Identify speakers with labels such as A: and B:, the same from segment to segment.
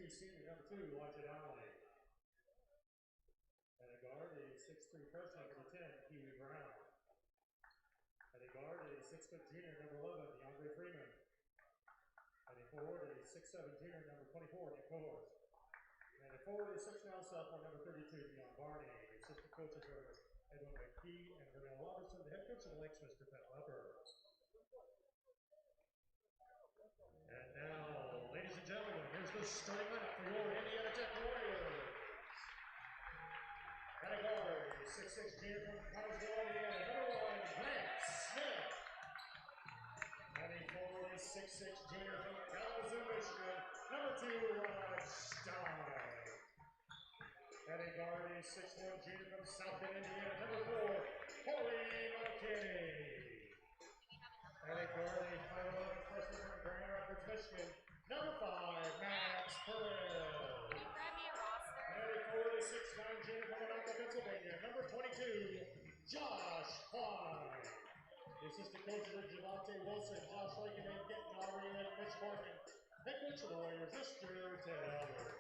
A: senior, number 2, Donnelly. At a guard, a 6'3" freshman, number 10, Kiwi Brown. At a guard, a 6' junior, number 11, Freeman. At a forward, a 6'7" junior, number 24, Nick Horst. And a forward, a 6'9" sophomore, number 32, Barney. Assistant coaches are Edwin McKee and Renee Robertson. The head coach of the Lakes, Mr. Pat Lepper. And now, ladies and gentlemen, here's the starting lineup for your Indiana Tech Warriors. At a guard, a 6'6" junior from Connersville, Indiana, number 1, Grant Smith. At a forward, a 6'6" junior from Kalamazoo, Michigan, number 2, Rod Stein. At a guard, a 6'1" junior from South Bend, Indiana, number 4, Coley Mckinney. At a guard, a 5'11" freshman from Grand Rapids, Michigan, number 5, Max Perez.
B: Can you grab me a roster?
A: At a forward, a 6'9" junior from Anoka, Pennsylvania, number 22, Josh Klein. The assistant coaches are Javante Wilson, Josh Lincoln, and Getting Aubrey, and Mitch Morgan. Head coach of the Warriors, Mr. Ted Albert.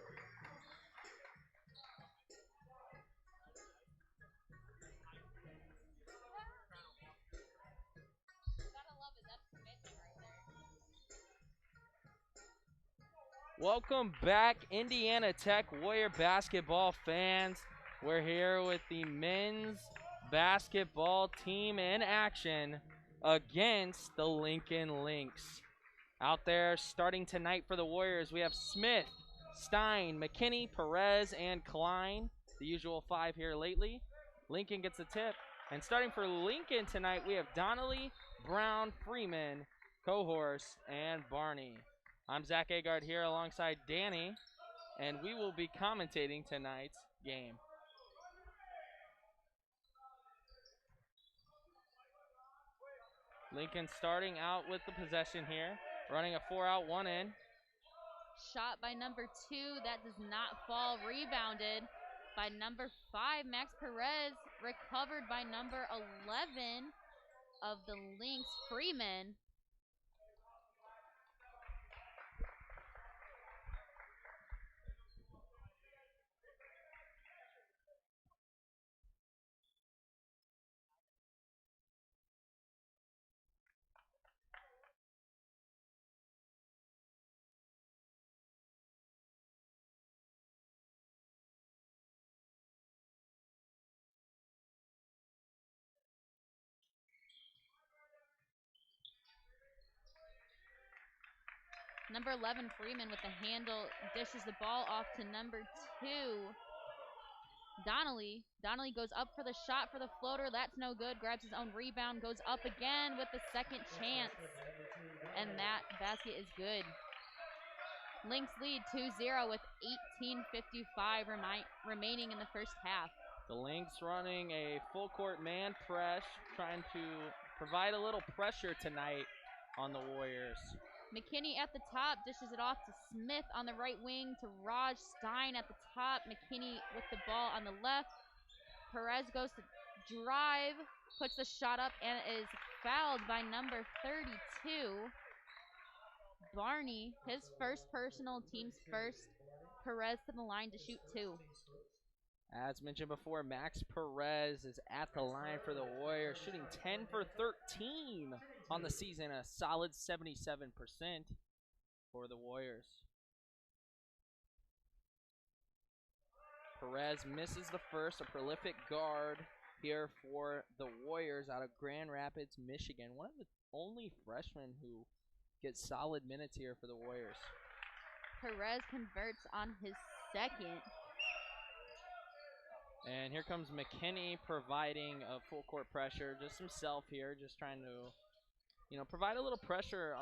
C: Welcome back, Indiana Tech Warrior basketball fans. We're here with the men's basketball team in action against the Lincoln Lynx. Out there starting tonight for the Warriors, we have Smith, Stein, McKinney, Perez, and Klein. The usual 5 here lately. Lincoln gets a tip. And starting for Lincoln tonight, we have Donnelly, Brown, Freeman, Cohorse, and Barney. I'm Zach Agard here alongside Danny, and we will be commentating tonight's game. Lincoln starting out with the possession here, running a 4-out, 1-in.
B: Shot by number 2, that does not fall. Rebounded by number 5, Max Perez. Recovered by number 11 of the Lynx, Freeman. Number 11, Freeman with the handle, dishes the ball off to number 2, Donnelly. Donnelly goes up for the shot for the floater. That's no good. Grabs his own rebound, goes up again with the second chance. And that basket is good. Lynx lead 2-0 with 18:55 remaining in the first half.
C: The Lynx running a full court man press, trying to provide a little pressure tonight on the Warriors.
B: McKinney at the top, dishes it off to Smith on the right wing to Raj Stein at the top. McKinney with the ball on the left. Perez goes to drive, puts the shot up, and is fouled by number 32, Barney. His first personal, team's first. Perez to the line to shoot 2.
C: As mentioned before, Max Perez is at the line for the Warriors, shooting 10 for 13 on the season, a solid 77% for the Warriors. Perez misses the first, a prolific guard here for the Warriors out of Grand Rapids, Michigan. One of the only freshmen who gets solid minutes here for the Warriors.
B: Perez converts on his second.
C: And here comes McKinney providing a full court pressure, just himself here, just trying to, provide a little pressure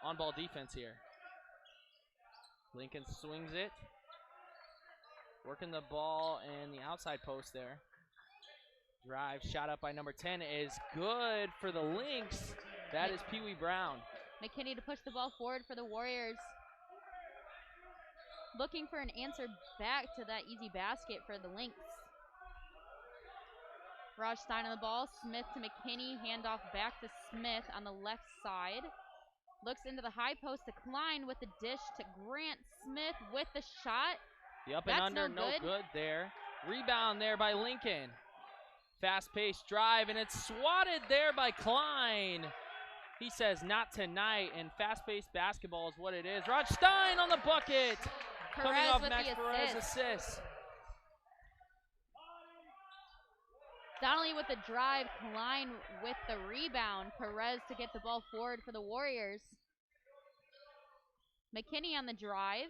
C: on ball defense here. Lincoln swings it, working the ball in the outside post there. Drive, shot up by number 10 is good for the Lynx. That is Pee Wee Brown.
B: McKinney to push the ball forward for the Warriors. Looking for an answer back to that easy basket for the Lynx. Raj Stein on the ball. Smith to McKinney. Handoff back to Smith on the left side. Looks into the high post to Klein with the dish to Grant Smith with the shot.
C: The up and under, no good there. Rebound there by Lincoln. Fast-paced drive, and it's swatted there by Klein. He says not tonight, and fast-paced basketball is what it is. Rod Stein on the bucket. Coming off Max Perez assist.
B: Donnelly with the drive, Klein with the rebound. Perez to get the ball forward for the Warriors. Mckinney on the drive.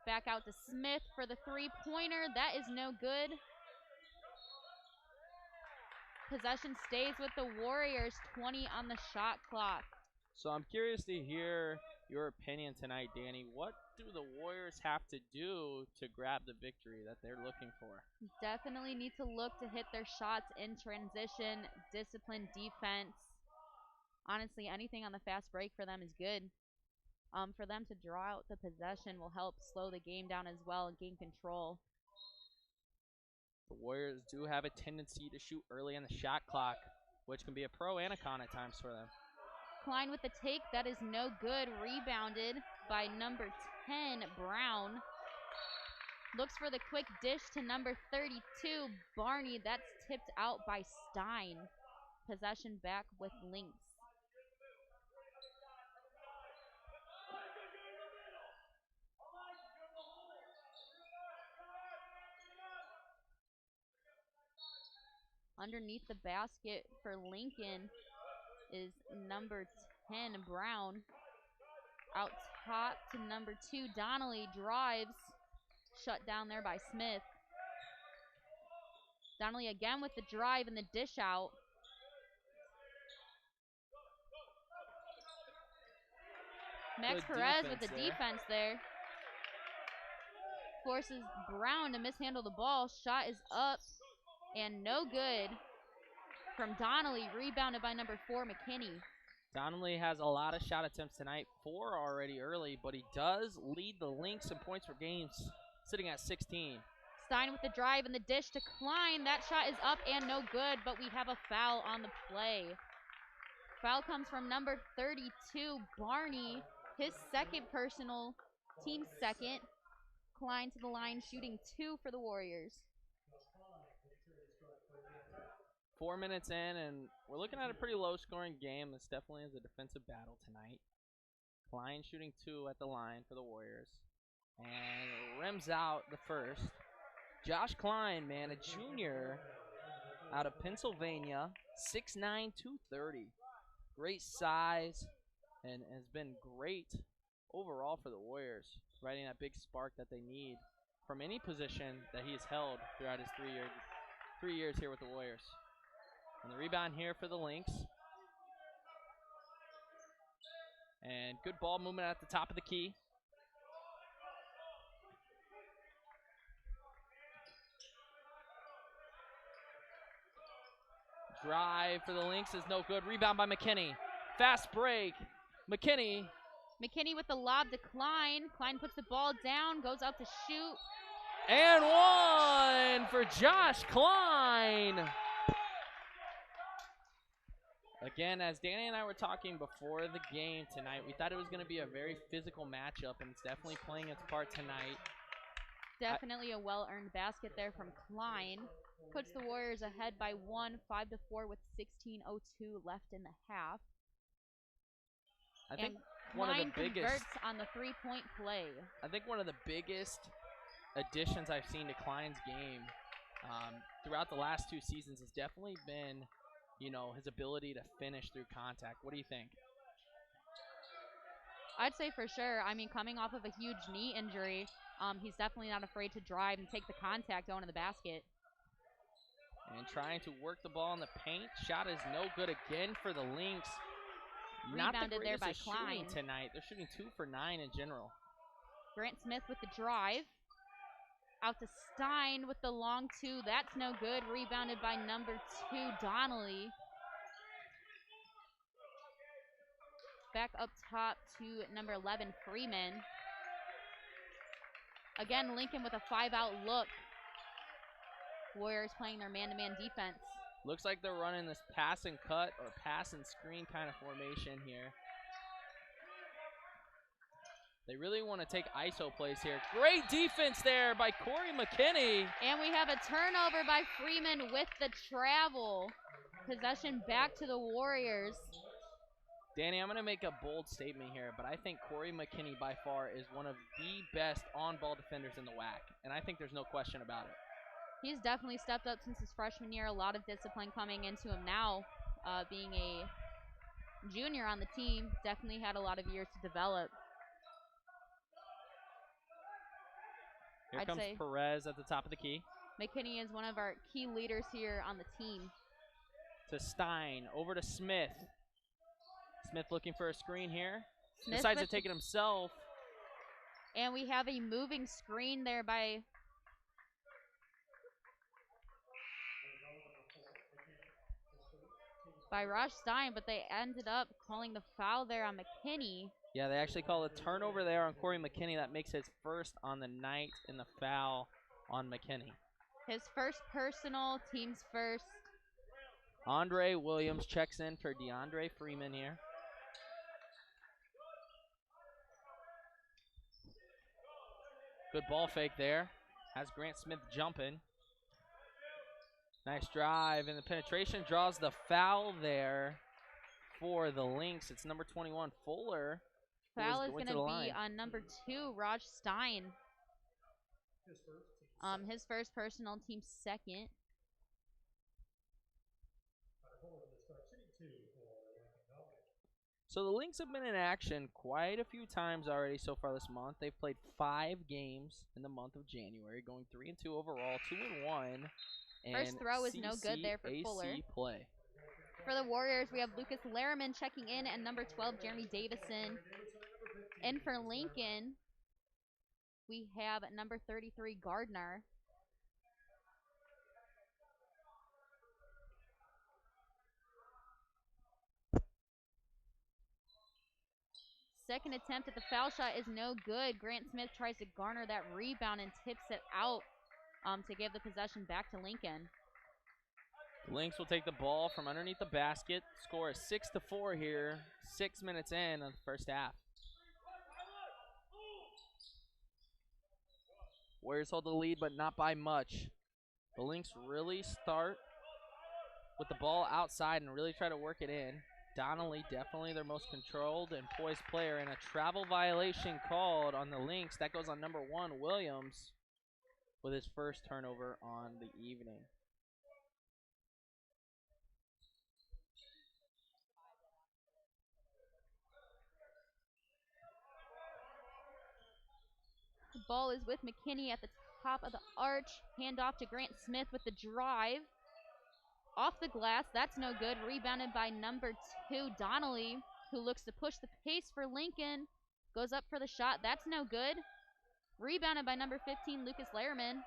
B: Back out to Smith for the three-pointer. That is no good. Possession stays with the Warriors, 20 on the shot clock.
C: So I'm curious to hear your opinion tonight, Danny. What do the Warriors have to do to grab the victory that they're looking for?
B: Definitely need to look to hit their shots in transition, disciplined defense. Honestly, anything on the fast break for them is good. For them to draw out the possession will help slow the game down as well and gain control.
C: The Warriors do have a tendency to shoot early in the shot clock, which can be a pro and a con at times for them.
B: Klein with the take, that is no good. Rebounded by number 10, Brown. Looks for the quick dish to number 32, Barney. That's tipped out by Stein. Possession back with Lynx. Underneath the basket for Lincoln is number 10, Brown. Out top to number 2, Donnelly. Drives. Shut down there by Smith. Donnelly again with the drive and the dish out. Max Perez with the defense there. Forces Brown to mishandle the ball. Shot is up and no good from Donnelly. Rebounded by number 4, Mckinney.
C: Donnelly has a lot of shot attempts tonight, 4 already early, but he does lead the Lynx in points per game, sitting at 16.
B: Stein with the drive and the dish to Klein. That shot is up and no good, but we have a foul on the play. Foul comes from number 32, Barney. His second personal, team second. Klein to the line, shooting 2 for the Warriors.
C: 4 minutes in, and we're looking at a pretty low-scoring game. This definitely is a defensive battle tonight. Klein shooting 2 at the line for the Warriors. And rims out the first. Josh Klein, man, a junior out of Pennsylvania, 6'9", 230. Great size and has been great overall for the Warriors, providing that big spark that they need from any position that he has held throughout his 3 years here with the Warriors. And the rebound here for the Lynx. And good ball movement at the top of the key. Drive for the Lynx is no good. Rebound by Mckinney. Fast break. Mckinney
B: with the lob to Klein. Klein puts the ball down, goes up to shoot.
C: And one for Josh Klein. Again, as Danny and I were talking before the game tonight, we thought it was going to be a very physical matchup, and it's definitely playing its part tonight.
B: Definitely a well-earned basket there from Klein. Puts the Warriors ahead by 1, 5-4 with 16:02 left in the half.
C: I think
B: Klein
C: one of the biggest
B: converts on the three-point play.
C: I think one of the biggest additions I've seen to Klein's game throughout the last 2 seasons has definitely been, you know, his ability to finish through contact. What do you think?
B: I'd say for sure. I mean, coming off of a huge knee injury, he's definitely not afraid to drive and take the contact going to the basket.
C: And trying to work the ball in the paint. Shot is no good again for the Lynx.
B: Rebounded there by Klein
C: tonight. They're shooting 2 for 9 in general.
B: Grant Smith with the drive. Out to Stein with the long 2. That's no good. Rebounded by number 2, Donnelly. Back up top to number 11, Freeman. Again, Lincoln with a 5-out look. Warriors playing their man-to-man defense.
C: Looks like they're running this pass and cut or pass and screen kind of formation here. They really want to take ISO plays here. Great defense there by Corey Mckinney.
B: And we have a turnover by Freeman with the travel. Possession back to the Warriors.
C: Danny, I'm going to make a bold statement here, but I think Corey Mckinney by far is one of the best on-ball defenders in the WAC, and I think there's no question about it.
B: He's definitely stepped up since his freshman year. A lot of discipline coming into him now, being a junior on the team. Definitely had a lot of years to develop.
C: Here comes Perez at the top of the key.
B: McKinney is one of our key leaders here on the team.
C: To Stein, over to Smith. Smith looking for a screen here.
B: Smith
C: decides to take it himself.
B: And we have a moving screen there by Raj Stein, but they ended up calling the foul there on McKinney.
C: Yeah, they actually call a turnover there on Corey McKinney. That makes his first on the night in the foul on McKinney.
B: His first personal, team's first.
C: Andre Williams checks in for DeAndre Freeman here. Good ball fake there. Has Grant Smith jumping. Nice drive, and the penetration draws the foul there for the Lynx. It's number 21, Fuller.
B: Foul is going to be on number 2, Raj Stein. His first personal, team's second.
C: So the Lynx have been in action quite a few times already so far this month. They've played 5 games in the month of January, going 3-2 overall, 2-1.
B: First throw is no good there for Fuller.
C: Play.
B: For the Warriors, we have Lucas Larriman checking in and number 12, Jeremy Davison. And for Lincoln, we have number 33, Gardner. Second attempt at the foul shot is no good. Grant Smith tries to garner that rebound and tips it out to give the possession back to Lincoln.
C: Lynx will take the ball from underneath the basket. Score is 6-4 here. 6 minutes in the first half. Warriors hold the lead, but not by much. The Lynx really start with the ball outside and really try to work it in. Donnelly, definitely their most controlled and poised player, and a travel violation called on the Lynx. That goes on number 1, Williams, with his first turnover on the evening.
B: The ball is with McKinney at the top of the arch. Hand off to Grant Smith with the drive. Off the glass, that's no good. Rebounded by number 2, Donnelly, who looks to push the pace for Lincoln. Goes up for the shot, that's no good. Rebounded by number 15, Lucas Larriman.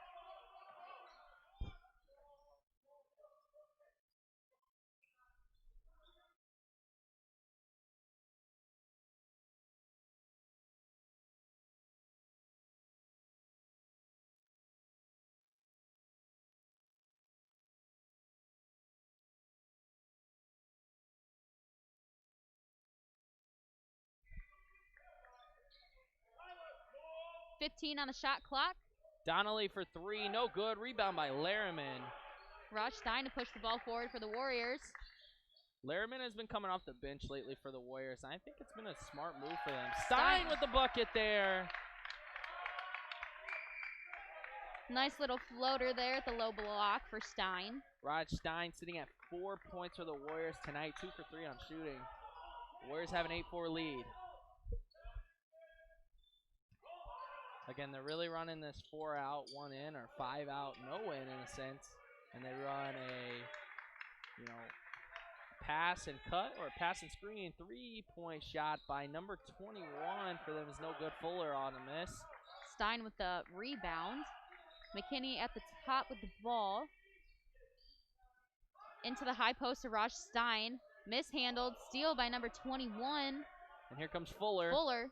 B: .15 on the shot clock.
C: Donnelly for 3, no good. Rebound by Larriman.
B: Raj Stein to push the ball forward for the Warriors.
C: Larriman has been coming off the bench lately for the Warriors, and I think it's been a smart move for them. Stein with the bucket there.
B: Nice little floater there at the low block for Stein.
C: Raj Stein sitting at 4 points for the Warriors tonight, 2 for 3 on shooting. Warriors have an 8-4 lead. Again, they're really running this 4 out, 1 in, or 5 out, no in a sense. And they run a, pass and cut or pass and screen. 3-point shot by number 21 for them is no good. Fuller on a miss.
B: Stein with the rebound. McKinney at the top with the ball. Into the high post to Raj Stein. Mishandled. Steal by number 21.
C: And here comes Fuller.
B: Fuller.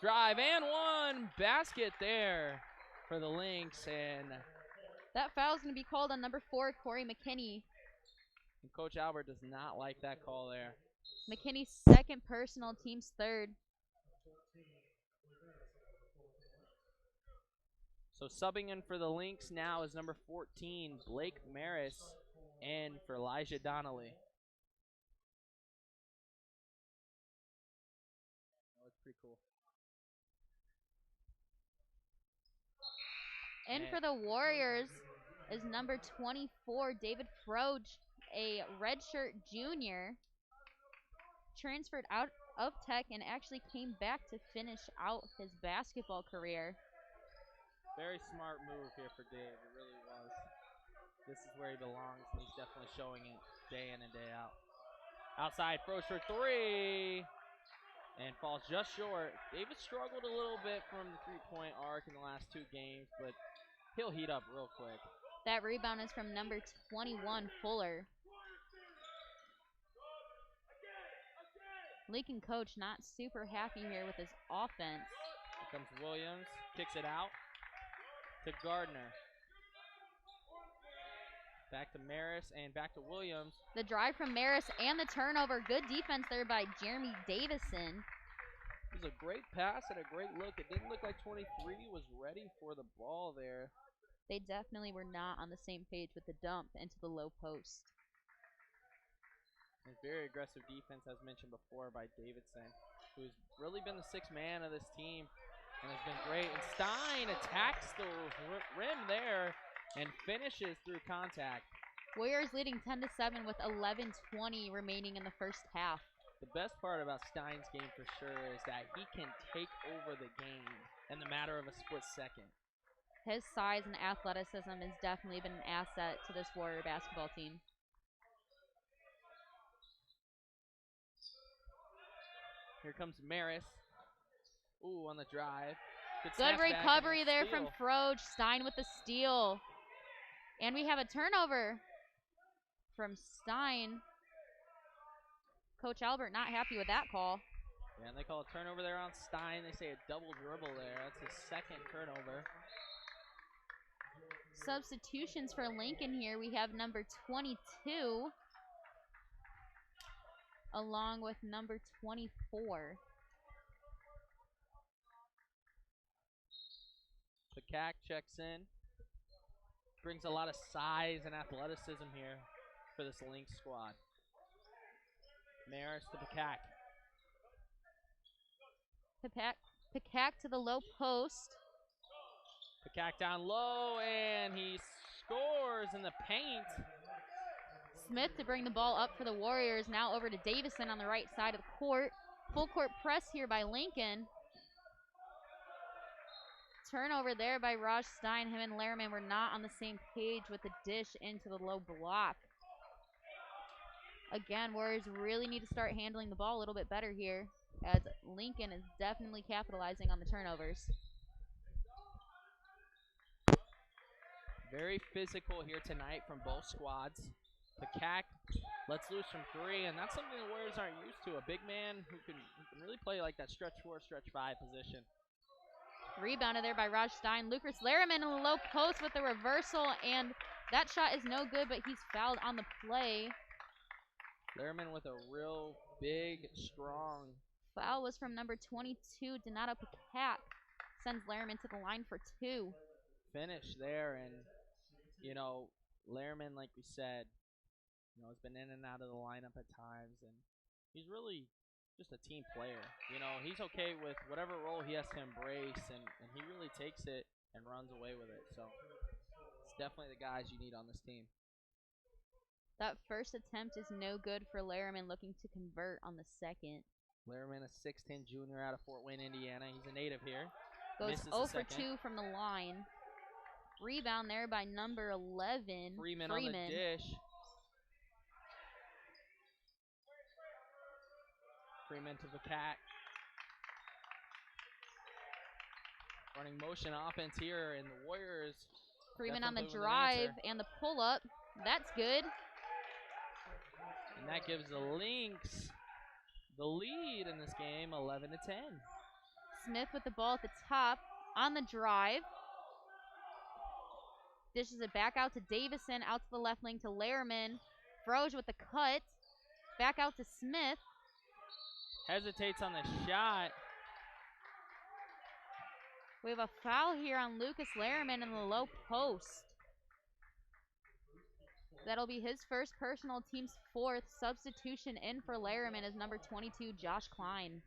C: Drive and 1. Basket there for the Lynx. And
B: that foul is going to be called on number 4, Corey McKinney.
C: And Coach Albert does not like that call there.
B: McKinney's second personal, team's third.
C: So subbing in for the Lynx now is number 14, Blake Maris, and for Elijah Donnelly. That looks pretty cool.
B: In for the Warriors is number 24, David Froge, a redshirt junior. Transferred out of Tech and actually came back to finish out his basketball career.
C: Very smart move here for Dave. It really was. This is where he belongs, and he's definitely showing it day in and day out. Outside, Froge for three, and falls just short. David struggled a little bit from the three-point arc in the last 2 games, but he'll heat up real quick.
B: That rebound is from number 21, Fuller. Lincoln coach not super happy here with his offense.
C: Here comes Williams, kicks it out to Gardner. Back to Maris and back to Williams.
B: The drive from Maris and the turnover. Good defense there by Jeremy Davison.
C: It was a great pass and a great look. It didn't look like 23 was ready for the ball there.
B: They definitely were not on the same page with the dump into the low post.
C: And very aggressive defense, as mentioned before, by Davidson, who's really been the 6th man of this team and has been great. And Stein attacks the rim there and finishes through contact.
B: Warriors leading 10-7 with 11:20 remaining in the first half.
C: The best part about Stein's game for sure is that he can take over the game in the matter of a split second.
B: His size and athleticism has definitely been an asset to this Warrior basketball team.
C: Here comes Maris. Ooh, on the drive.
B: Good recovery there from Froge. Stein with the steal. And we have a turnover from Stein. Coach Albert not happy with that call.
C: Yeah, and they call a turnover there on Stein. They say a double dribble there. That's his 2nd turnover.
B: Substitutions for Lincoln here. We have number 22 along with number 24.
C: Pakak checks in. Brings a lot of size and athleticism here for this Lynx squad. Maris to Pakak.
B: Pakak to the low post.
C: Pakak down low, and he scores in the paint.
B: Smith to bring the ball up for the Warriors. Now over to Davison on the right side of the court. Full court press here by Lincoln. Turnover there by Raj Stein. Him and Lehrman were not on the same page with the dish into the low block. Again, Warriors really need to start handling the ball a little bit better here, as Lincoln is definitely capitalizing on the turnovers.
C: Very physical here tonight from both squads. Pakak lets loose from 3, and that's something the Warriors aren't used to. A big man who can really play like that stretch 4, stretch 5 position.
B: Rebounded there by Raj Stein. Lucas Lehrman in the low post with the reversal, and that shot is no good, but he's fouled on the play.
C: Lehrman with a real big, strong.
B: Foul was from number 22, Donato Pakak. Sends Lehrman to the line for 2.
C: Finish there, and, you know, Lehrman, like we said, you know, has been in and out of the lineup at times, and he's really just a team player. You know, he's okay with whatever role he has to embrace, and he really takes it and runs away with it. So it's definitely the guys you need on this team.
B: That first attempt is no good for Lehrman, looking to convert on the second.
C: Lehrman, a 6'10 junior out of Fort Wayne, Indiana. He's a native here.
B: Goes 0 for 2 from the line. Rebound there by number 11,
C: Freeman on the dish. Freeman to the cat. Running motion offense here, and the Warriors.
B: Freeman on the drive and the pull-up. That's good.
C: And that gives the Lynx the lead in this game, 11-10.
B: Smith with the ball at the top on the drive. Dishes it back out to Davison, out to the left wing to Lehrman. Froge with the cut. Back out to Smith.
C: Hesitates on the shot.
B: We have a foul here on Lucas Lehrman in the low post. That'll be his first personal, team's fourth. Substitution in for Lehrman is number 22, Josh Klein.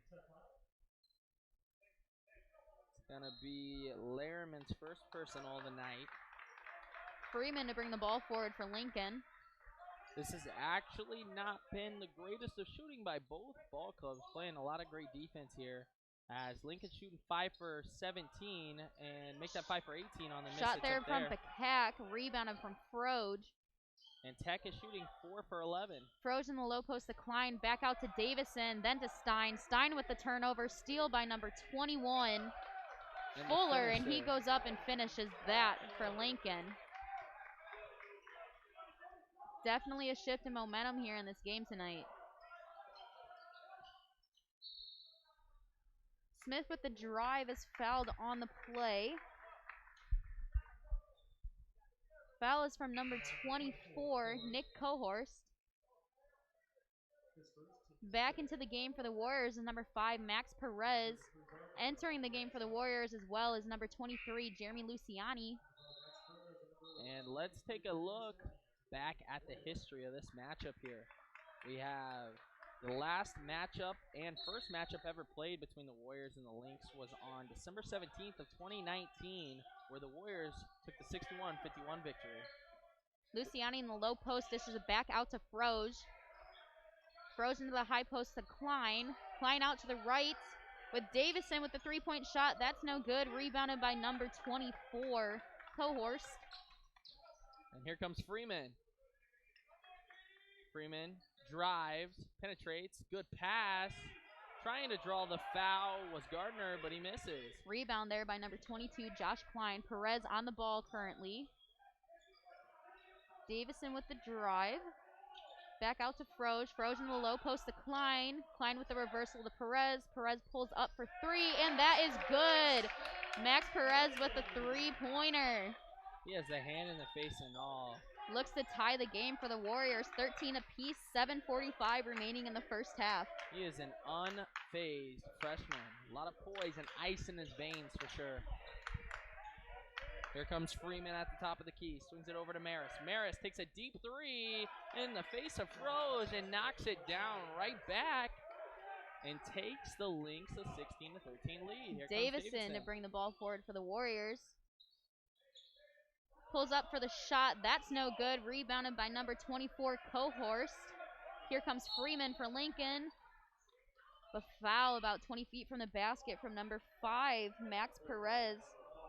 C: It's going to be Lehrman's first personal of the night.
B: Freeman to bring the ball forward for Lincoln.
C: This has actually not been the greatest of shooting by both ball clubs, playing a lot of great defense here. As Lincoln's shooting 5 for 17 and make that 5 for 18 on the
B: shot
C: missed
B: there
C: attempt
B: from
C: there.
B: Pakak, rebounded from Froge.
C: And Tech is shooting 4 for 11.
B: Froge in the low post to Klein, back out to Davison, then to Stein. Stein with the turnover, steal by number 21, Fuller, and he goes up and finishes that for Lincoln. Definitely a shift in momentum here in this game tonight. Smith with the drive is fouled on the play. Foul is from number 24, Nick Cohorst. Back into the game for the Warriors is number 5, Max Perez. Entering the game for the Warriors as well is number 23, Jeremy Luciani.
C: And let's take a look back at the history of this matchup here. We have the last matchup and first matchup ever played between the Warriors and the Lynx was on December 17th of 2019, where the Warriors took the 61-51 victory.
B: Luciani in the low post dishes it back out to Froge. Froge into the high post to Klein. Klein out to the right with Davison with the three-point shot. That's no good. Rebounded by number 24, Cohorst.
C: And here comes Freeman. Freeman drives, penetrates, good pass. Trying to draw the foul was Gardner, but he misses.
B: Rebound there by number 22, Josh Klein. Perez on the ball currently. Davison with the drive. Back out to Froge. Froge in the low post to Klein. Klein with the reversal to Perez. Perez pulls up for three, and that is good. Max Perez with the three-pointer.
C: He has the hand in the face and all.
B: Looks to tie the game for the Warriors. 13 apiece, 7:45 remaining in the first half.
C: He is an unfazed freshman. A lot of poise and ice in his veins for sure. Here comes Freeman at the top of the key. Swings it over to Maris. Maris takes a deep three in the face of Froge and knocks it down right back and takes the Lynx a 16-13 lead. Here comes Davison
B: to bring the ball forward for the Warriors. Pulls up for the shot. That's no good. Rebounded by number 24, Cohorst. Here comes Freeman for Lincoln. A foul about 20 feet from the basket from number 5, Max Perez.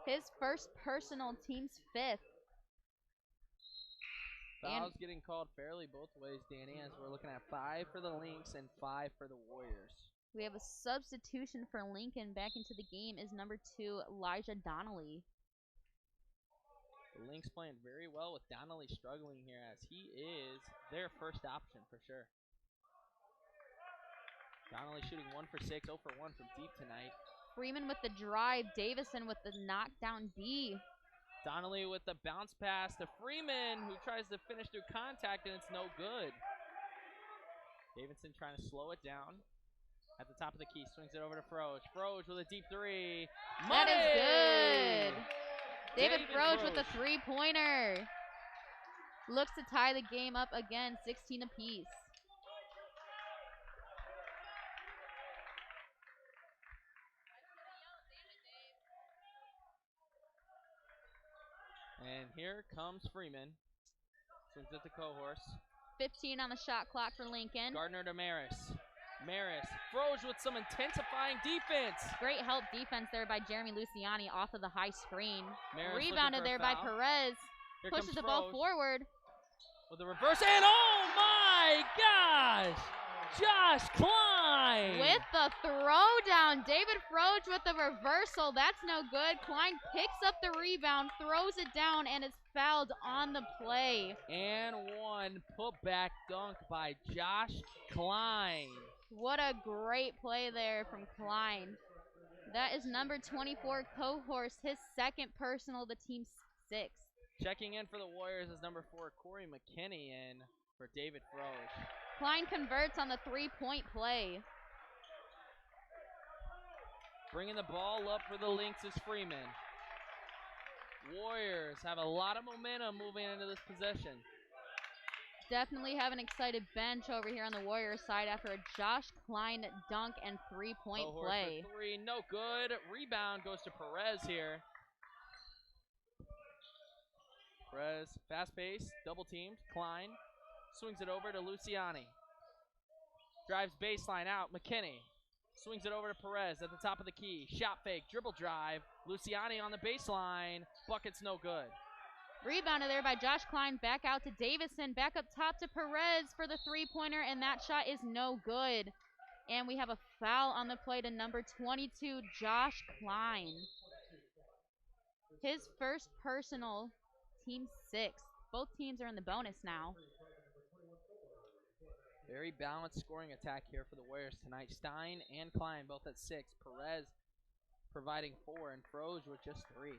B: His first personal, team's 5th.
C: Fouls getting called fairly both ways, Danny, as we're looking at 5 for the Lynx and 5 for the Warriors.
B: We have a substitution for Lincoln. Back into the game is number 2, Elijah Donnelly.
C: The Lynx playing very well with Donnelly struggling here as he is their first option for sure. Donnelly shooting 1 for 6, 0 for 1 from deep tonight.
B: Freeman with the drive. Davison with the knockdown D.
C: Donnelly with the bounce pass to Freeman, who tries to finish through contact, and it's no good. Davidson trying to slow it down. At the top of the key, swings it over to Froge. Froge with a deep three.
B: That is good. David Froge with the three-pointer. Looks to tie the game up again, 16 apiece.
C: And here comes Freeman. Swings it to Cohorst.
B: 15 on the shot clock for Lincoln.
C: Gardner to Maris. Maris. Froge with some intensifying defense.
B: Great help defense there by Jeremy Luciani off of the high screen.
C: Maris
B: rebounded there by Perez.
C: Here
B: pushes the ball forward.
C: With the reverse, and oh my gosh! Josh Klein!
B: With the throwdown. David Froge with the reversal. That's no good. Klein picks up the rebound, throws it down, and is fouled on the play.
C: And one putback dunk by Josh Klein.
B: What a great play there from Klein. That is number 24, Cohorst, his second personal, the team's 6th.
C: Checking in for the Warriors is number 4, Corey Mckinney, in for David Froge.
B: Klein converts on the three-point play.
C: Bringing the ball up for the Lynx is Freeman. Warriors have a lot of momentum moving into this possession.
B: Definitely have an excited bench over here on the Warriors side after a Josh Klein dunk and three-point play.
C: For three, no good. Rebound goes to Perez here. Perez, fast pace, double teamed. Klein swings it over to Luciani. Drives baseline out. Mckinney swings it over to Perez at the top of the key. Shot fake, dribble drive. Luciani on the baseline. Bucket's no good.
B: Rebounded there by Josh Klein. Back out to Davison. Back up top to Perez for the three-pointer, and that shot is no good. And we have a foul on the play to number 22, Josh Klein. His first personal, team 6. Both teams are in the bonus now.
C: Very balanced scoring attack here for the Warriors tonight. Stein and Klein both at 6. Perez providing 4, and Froge with just 3.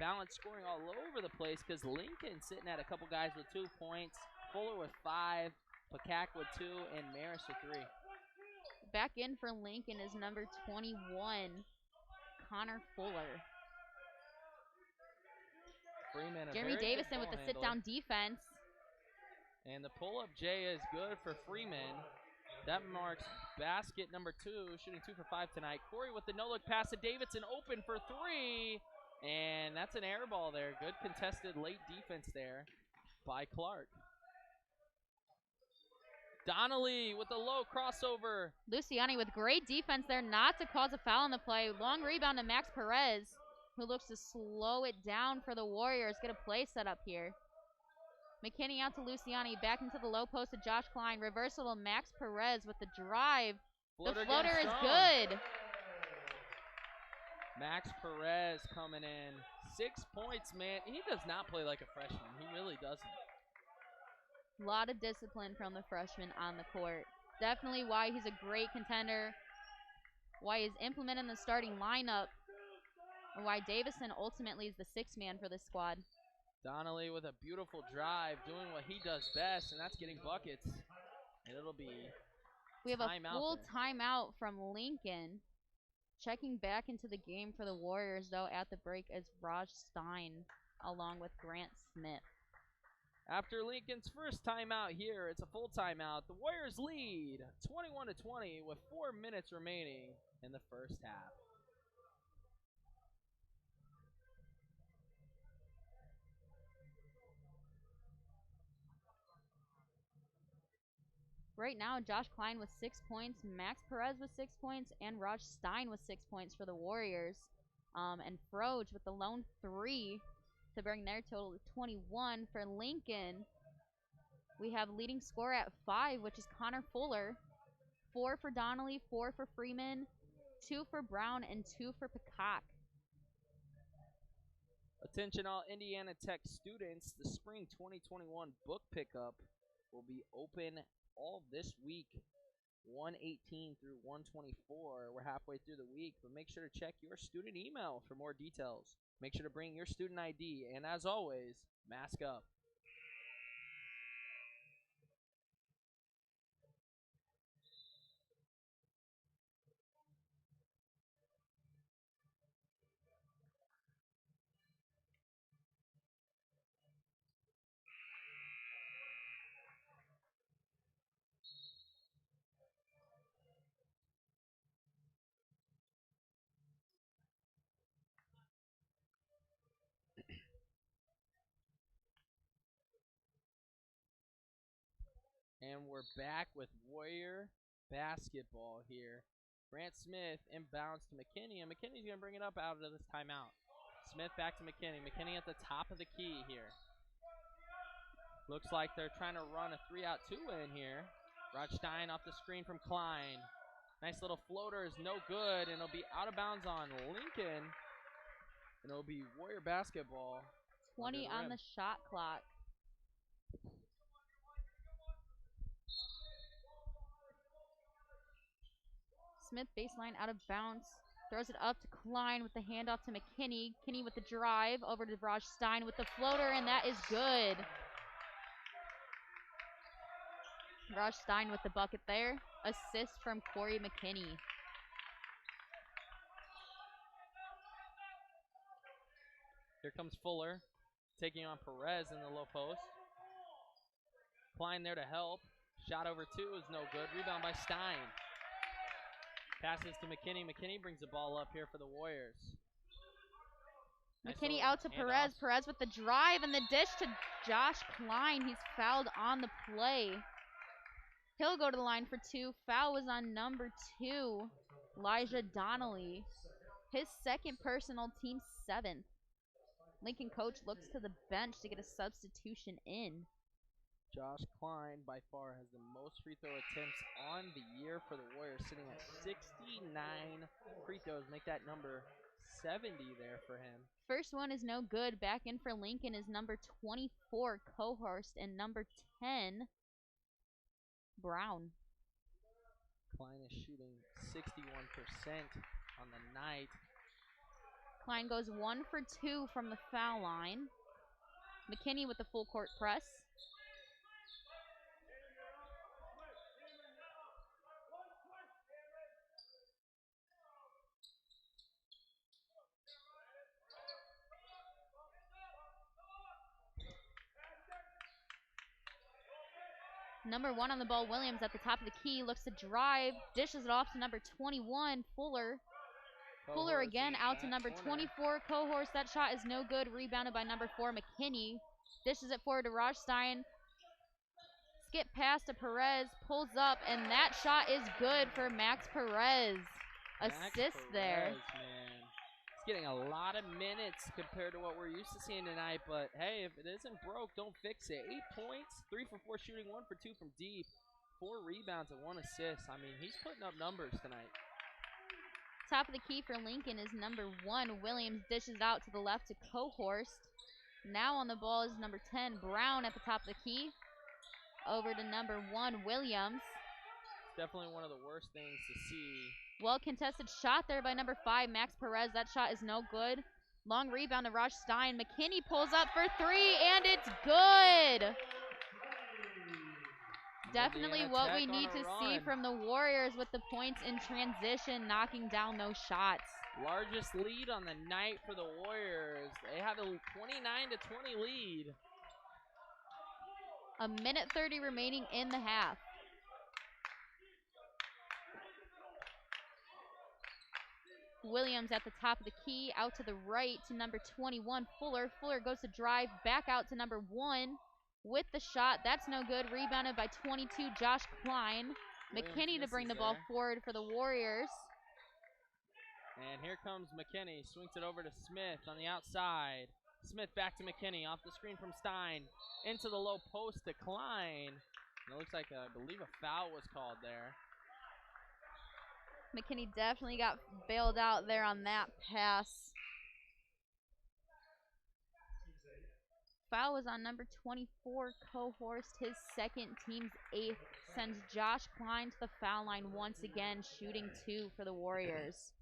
C: Balanced scoring all over the place because Lincoln sitting at a couple guys with 2 points. Fuller with 5, Pakak with 2, and Maris with 3.
B: Back in for Lincoln is number 21, Connor Fuller.
C: Freeman,
B: Jeremy Davison with the sit-down defense.
C: And the pull-up J is good for Freeman. That marks basket number 2, shooting 2 for 5 tonight. Corey with the no-look pass to Davidson, open for 3. And that's an air ball there. Good contested late defense there by Clark. Donnelly with a low crossover.
B: Luciani with great defense there not to cause a foul on the play. Long rebound to Max Perez, who looks to slow it down for the Warriors. Get a play set up here. Mckinney out to Luciani. Back into the low post to Josh Klein. Reversal to Max Perez with the drive. The floater is good.
C: Max Perez coming in. 6 points, man. He does not play like a freshman. He really doesn't.
B: A lot of discipline from the freshman on the court. Definitely why he's a great contender. Why he's implemented in the starting lineup. And why Davison ultimately is the 6th man for this squad.
C: Donnelly with a beautiful drive, doing what he does best, and that's getting buckets. And it'll be
B: We have a full timeout from Lincoln. Checking back into the game for the Warriors, though, at the break is Raj Stein, along with Grant Smith.
C: After Lincoln's first timeout here, it's a full timeout. The Warriors lead 21-20 with 4 minutes remaining in the first half.
B: Right now, Josh Klein with 6 points, Max Perez with 6 points, and Raj Stein with 6 points for the Warriors. And Froge with the lone 3 to bring their total to 21. For Lincoln, we have leading scorer at 5, which is Connor Fuller. 4 for Donnelly, 4 for Freeman, 2 for Brown, and 2 for Pakak.
C: Attention all Indiana Tech students, the spring 2021 book pickup will be open all this week, 118 through 124. We're halfway through the week, but make sure to check your student email for more details. Make sure to bring your student ID, and as always, mask up. And we're back with Warrior basketball here. Grant Smith inbounds to Mckinney, and McKinney's going to bring it up out of this timeout. Smith back to McKinney. McKinney at the top of the key here. Looks like they're trying to run a 3-out 2-in here. Raj Stein off the screen from Klein. Nice little floater is no good, and it'll be out of bounds on Lincoln. And it'll be Warrior basketball.
B: 20 on the shot clock. Smith baseline out of bounds. Throws it up to Klein with the handoff to McKinney. Kinney with the drive over to Raj Stein with the floater, and that is good. Raj Stein with the bucket there. Assist from Corey McKinney.
C: Here comes Fuller, taking on Perez in the low post. Klein there to help. Shot over 2 is no good. Rebound by Stein. Passes to McKinney. McKinney brings the ball up here for the Warriors.
B: McKinney out to Perez. Perez with the drive and the dish to Josh Klein. He's fouled on the play. He'll go to the line for 2. Foul was on number 2, Elijah Donnelly. His second personal, team 7th. Lincoln coach looks to the bench to get a substitution in.
C: Josh Klein by far has the most free throw attempts on the year for the Warriors, sitting at 69 free throws. Make that number 70 there for him.
B: First one is no good. Back in for Lincoln is number 24, Cohorst, and number 10, Brown.
C: Klein is shooting 61% on the night.
B: Klein goes 1 for 2 from the foul line. McKinney with the full court press. Number 1 on the ball, Williams at the top of the key, looks to drive, dishes it off to number 21, Fuller. Fuller again out to number 24, Cohorst. That shot is no good. Rebounded by number 4, McKinney. Dishes it forward to Raj Stein. Skip pass to Perez. Pulls up, and that shot is good for Max Perez. Assist there.
C: Man. He's getting a lot of minutes compared to what we're used to seeing tonight, but hey, if it isn't broke, don't fix it. 8 points, 3 for 4 shooting, 1 for 2 from deep, 4 rebounds and 1 assist. I mean, he's putting up numbers tonight.
B: Top of the key for Lincoln is number 1. Williams dishes out to the left to Cohorst. Now on the ball is number 10, Brown at the top of the key. Over to number 1, Williams.
C: It's definitely one of the worst things to see.
B: Well contested shot there by number 5, Max Perez. That shot is no good. Long rebound to Raj Stein. McKinney pulls up for 3, and it's good. Definitely what we need to see from the Warriors with the points in transition, knocking down those shots.
C: Largest lead on the night for the Warriors. They have a 29-20 lead.
B: A minute 30 remaining in the half. Williams at the top of the key, out to the right to number 21, Fuller. Fuller goes to drive, back out to number 1 with the shot. That's no good. Rebounded by 22, Josh Klein. McKinney to bring the ball forward for the Warriors.
C: And here comes McKinney. Swings it over to Smith on the outside. Smith back to McKinney off the screen from Stein. Into the low post to Klein. And it looks like, I believe, a foul was called there.
B: McKinney definitely got bailed out there on that pass. Foul was on number 24, Cohorst, his second, team's 8th. Sends Josh Klein to the foul line once again, shooting 2 for the Warriors.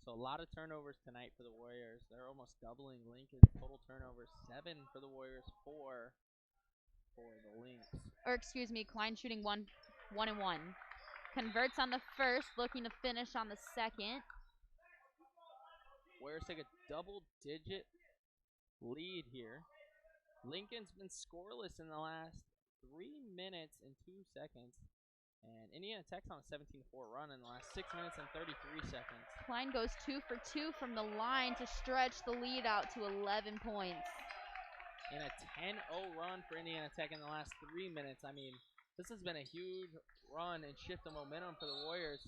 C: So a lot of turnovers tonight for the Warriors. They're almost doubling Lincoln's total turnovers. 7 for the Warriors, 4 for the Lynx.
B: Or excuse me, Klein shooting 1 and 1. Converts on the first, looking to finish on the second.
C: Warriors take a double-digit lead here. Lincoln's been scoreless in the last 3 minutes and 2 seconds. And Indiana Tech's on a 17-4 run in the last 6 minutes and 33 seconds.
B: Klein goes 2 for 2 from the line to stretch the lead out to 11 points.
C: In a 10-0 run for Indiana Tech in the last 3 minutes. I mean, this has been a huge run and shift of momentum for the Warriors.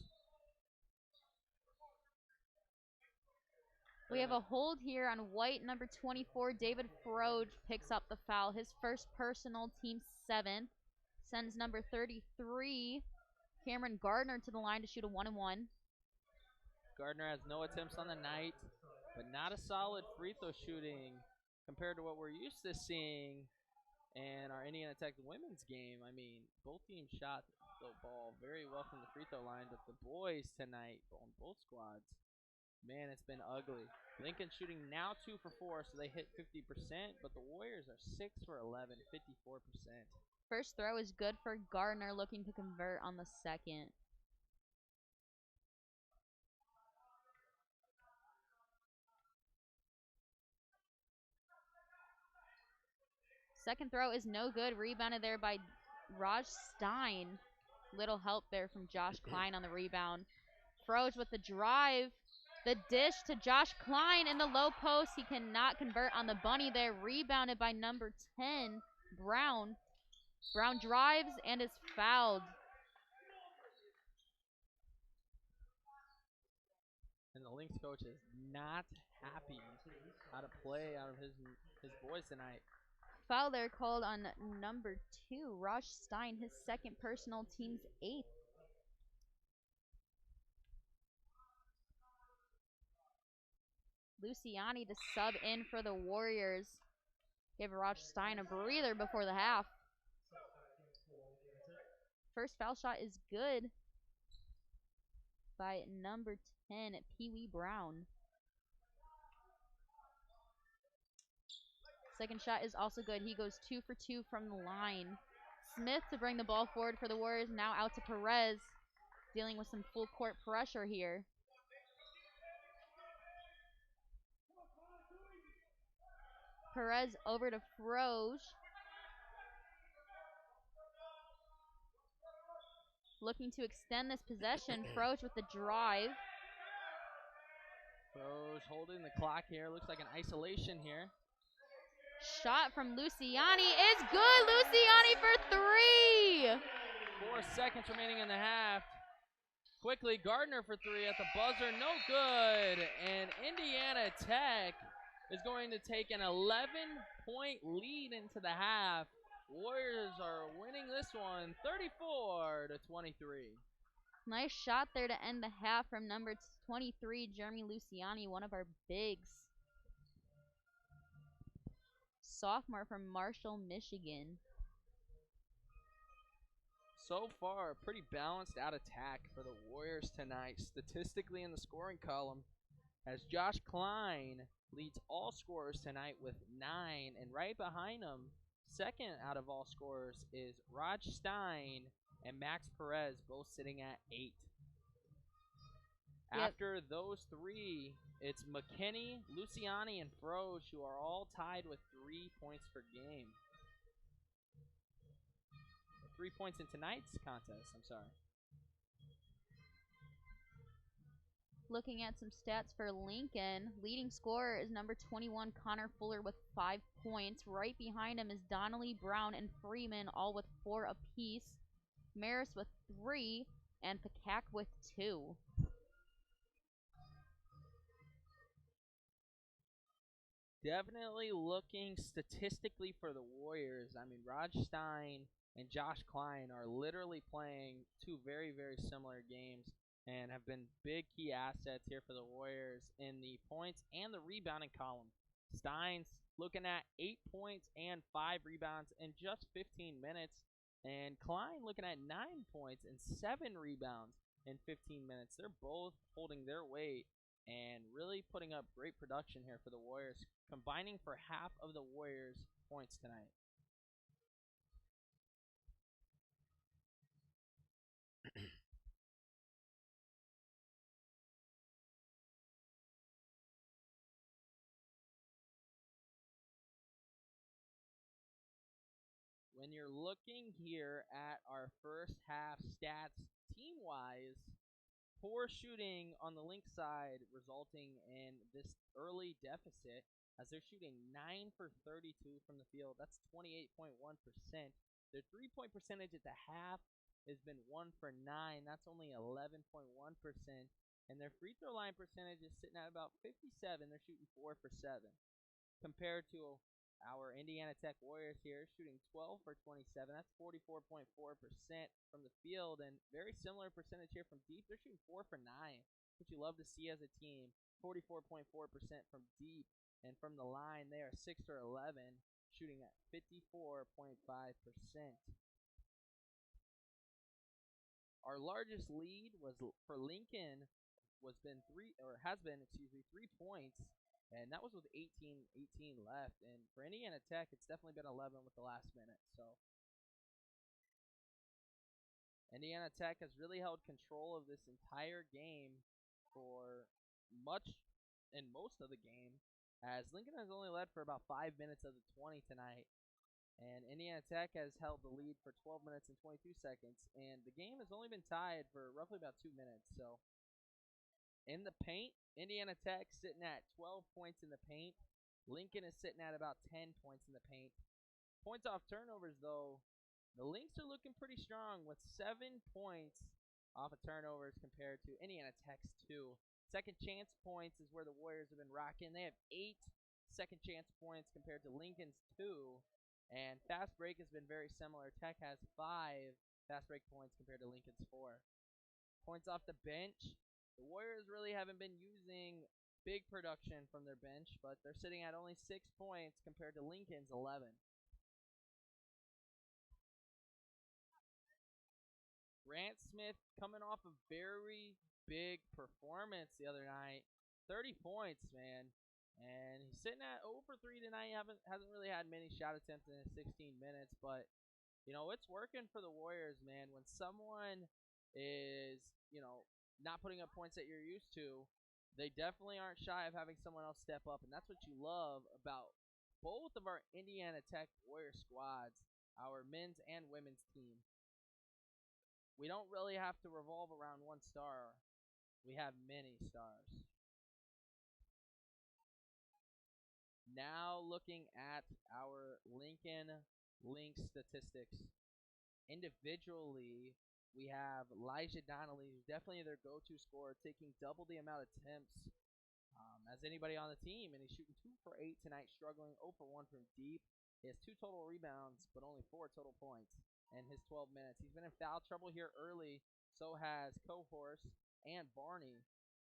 B: We have a hold here on White. Number 24, David Froge picks up the foul. His first personal, team 7th. Sends number 33, Cameron Gardner, to the line to shoot a 1 and 1.
C: Gardner has no attempts on the night, but not a solid free throw shooting compared to what we're used to seeing in our Indiana Tech women's game. I mean, both teams shot the ball very well from the free throw line, but the boys tonight on both squads, man, it's been ugly. Lincoln shooting now 2 for 4, so they hit 50%, but the Warriors are 6 for 11, 54%.
B: First throw is good for Gardner, looking to convert on the second. Second throw is no good. Rebounded there by Raj Stein. Little help there from Josh Klein on the rebound. Froge with the drive. The dish to Josh Klein in the low post. He cannot convert on the bunny there. Rebounded by number 10, Brown. Brown drives and is fouled.
C: And the Lynx coach is not happy how to play out of his boys tonight.
B: Foul there called on number 2, Raj Stein, his second personal, team's 8th. Luciani to sub in for the Warriors. Give Raj Stein a breather before the half. First foul shot is good by number 10, Pee Wee Brown. Second shot is also good. He goes 2 for 2 from the line. Smith to bring the ball forward for the Warriors. Now out to Perez, dealing with some full court pressure here. Perez over to Froge. Looking to extend this possession. Froge with the drive.
C: Froge holding the clock here. Looks like an isolation here.
B: Shot from Luciani is good. Luciani for 3.
C: 4 seconds remaining in the half. Quickly, Gardner for 3 at the buzzer. No good. And Indiana Tech is going to take an 11-point lead into the half. Warriors are winning this one 34-23.
B: Nice shot there to end the half from number 23, Jeremy Luciani, one of our bigs. Sophomore from Marshall, Michigan.
C: So far, a pretty balanced out attack for the Warriors tonight, statistically in the scoring column, as Josh Klein leads all scorers tonight with 9, and right behind him, second out of all scorers, is Raj Stein and Max Perez, both sitting at 8.
B: Yep.
C: After those 3, it's Mckinney, Luciani, and Froge, who are all tied with 3 points per game. 3 points in tonight's contest, I'm sorry.
B: Looking at some stats for Lincoln, leading scorer is number 21, Connor Fuller, with 5 points. Right behind him is Donnelly, Brown, and Freeman, all with 4 apiece. Maris with 3, and Pakak with 2.
C: Definitely looking statistically for the Warriors. I mean, Raj Stein and Josh Klein are literally playing 2 very, very similar games and have been big key assets here for the Warriors in the points and the rebounding column. Stein's looking at 8 points and 5 rebounds in just 15 minutes, and Klein looking at 9 points and 7 rebounds in 15 minutes. They're both holding their weight and really putting up great production here for the Warriors, combining for half of the Warriors' points tonight. When you're looking here at our first half stats team-wise, poor shooting on the Lynx side resulting in this early deficit, as they're shooting 9 for 32 from the field. That's 28.1%. Their three-point percentage at the half has been 1 for 9. That's only 11.1%. And their free throw line percentage is sitting at about 57. They're shooting 4 for 7. Compared to our Indiana Tech Warriors here, shooting 12 for 27. That's 44.4% from the field, and very similar percentage here from deep. They're shooting 4 for 9, which you love to see as a team. 44.4% from deep, and from the line, they are 6 for 11, shooting at 54.5%. Our largest lead was for Lincoln has been 3 points. And that was with 18 left. And for Indiana Tech, it's definitely been 11 with the last minute. So Indiana Tech has really held control of this entire game for most of the game, as Lincoln has only led for about 5 minutes of the 20 tonight. And Indiana Tech has held the lead for 12 minutes and 22 seconds. And the game has only been tied for roughly about 2 minutes. So in the paint, Indiana Tech sitting at 12 points in the paint. Lincoln is sitting at about 10 points in the paint. Points off turnovers, though, the Lynx are looking pretty strong with 7 points off of turnovers compared to Indiana Tech's 2. Second chance points is where the Warriors have been rocking. They have 8 second chance points compared to Lincoln's 2. And fast break has been very similar. Tech has 5 fast break points compared to Lincoln's 4. Points off the bench, the Warriors really haven't been using big production from their bench, but they're sitting at only 6 points compared to Lincoln's 11. Grant Smith coming off a very big performance the other night. 30 points, man. And he's sitting at 0 for 3 tonight. Hasn't really had many shot attempts in his 16 minutes, but you know, it's working for the Warriors, man. When someone is, not putting up points that you're used to, they definitely aren't shy of having someone else step up, and that's what you love about both of our Indiana Tech Warrior squads, our men's and women's team. We don't really have to revolve around one star. We have many stars. Now looking at our Lincoln Lynx statistics. Individually, we have Elijah Donnelly, who's definitely their go-to scorer, taking double the amount of attempts as anybody on the team, and he's shooting 2 for 8 tonight, struggling 0 for 1 from deep. He has 2 total rebounds, but only 4 total points in his 12 minutes. He's been in foul trouble here early, so has Cohorse and Barney,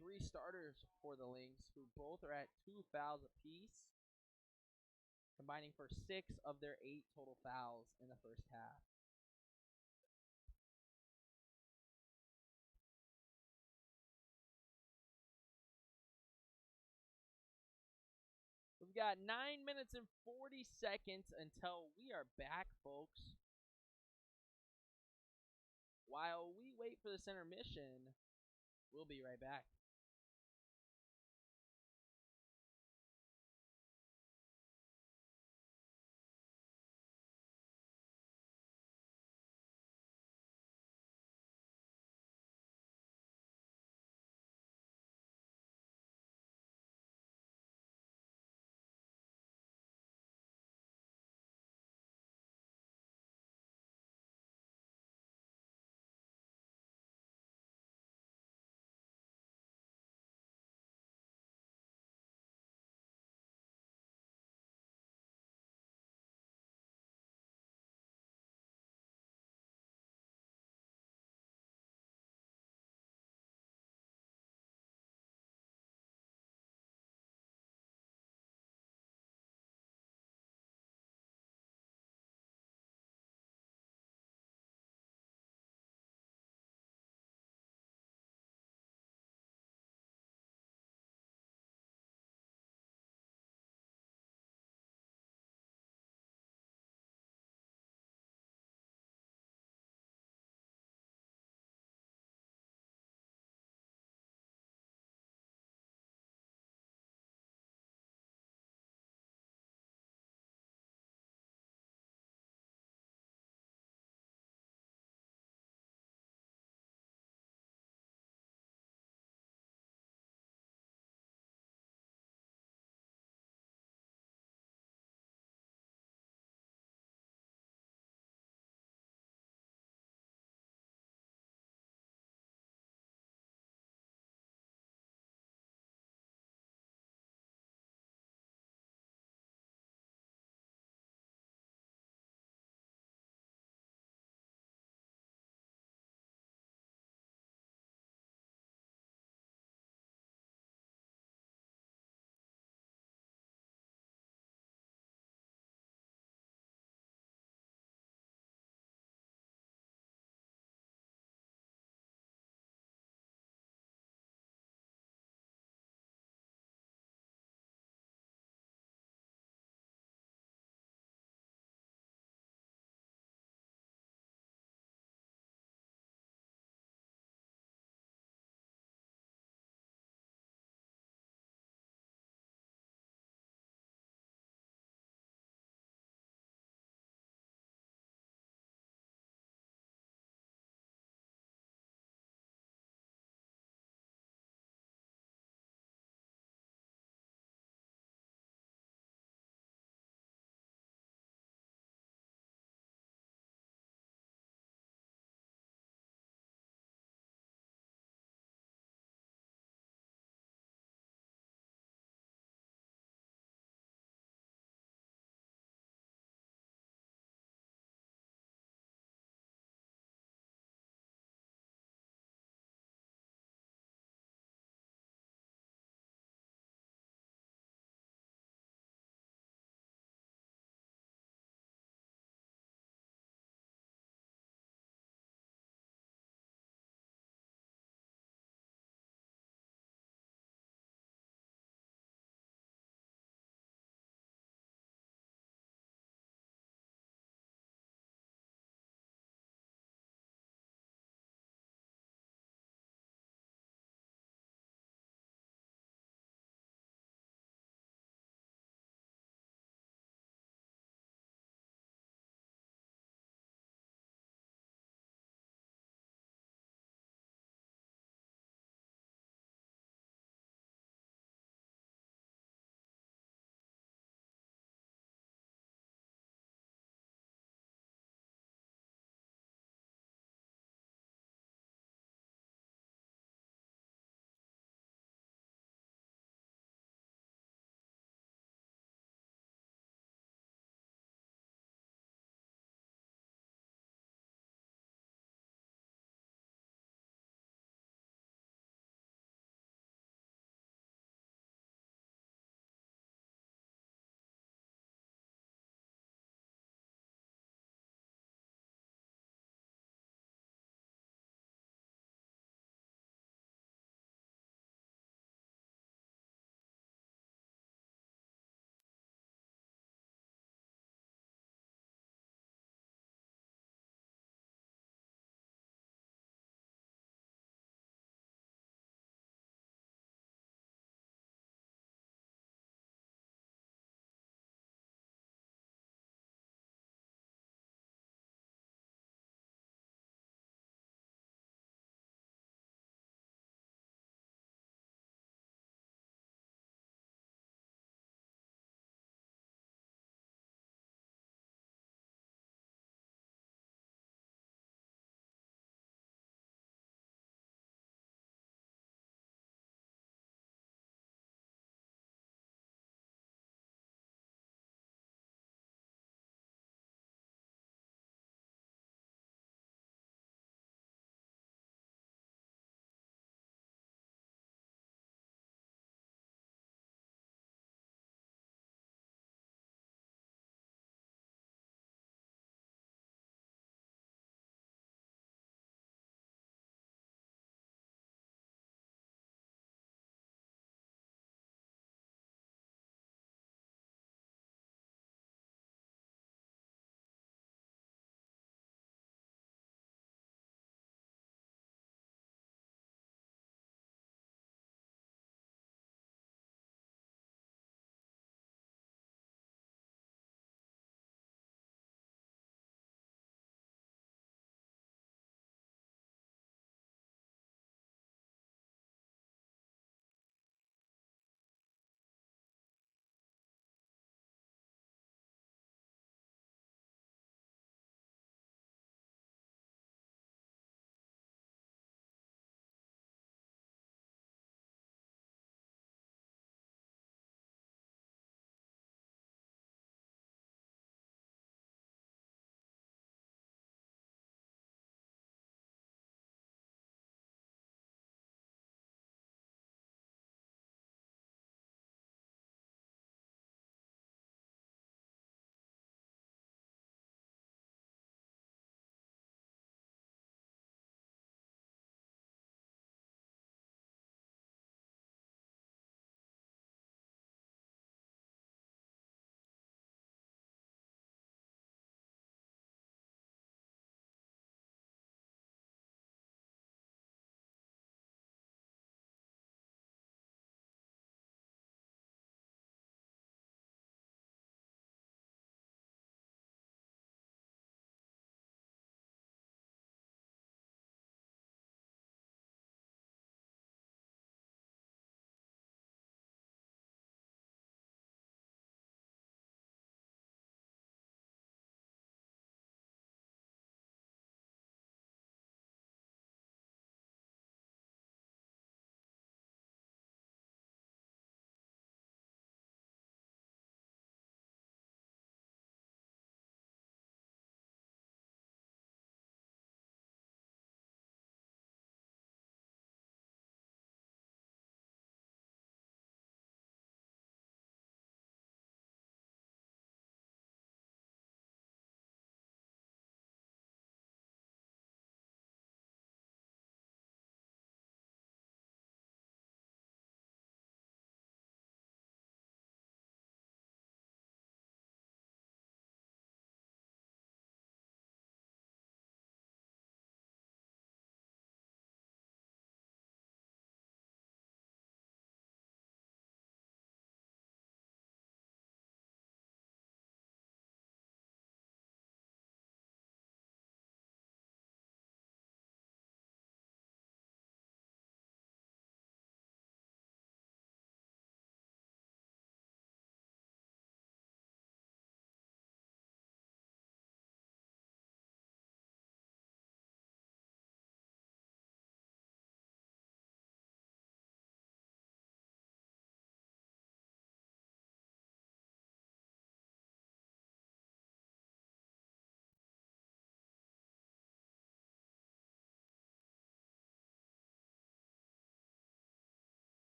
C: 3 starters for the Lynx, who both are at 2 fouls apiece, combining for 6 of their 8 total fouls in the first half. We've got 9 minutes and 40 seconds until we are back, folks. While we wait for this intermission, we'll be right back.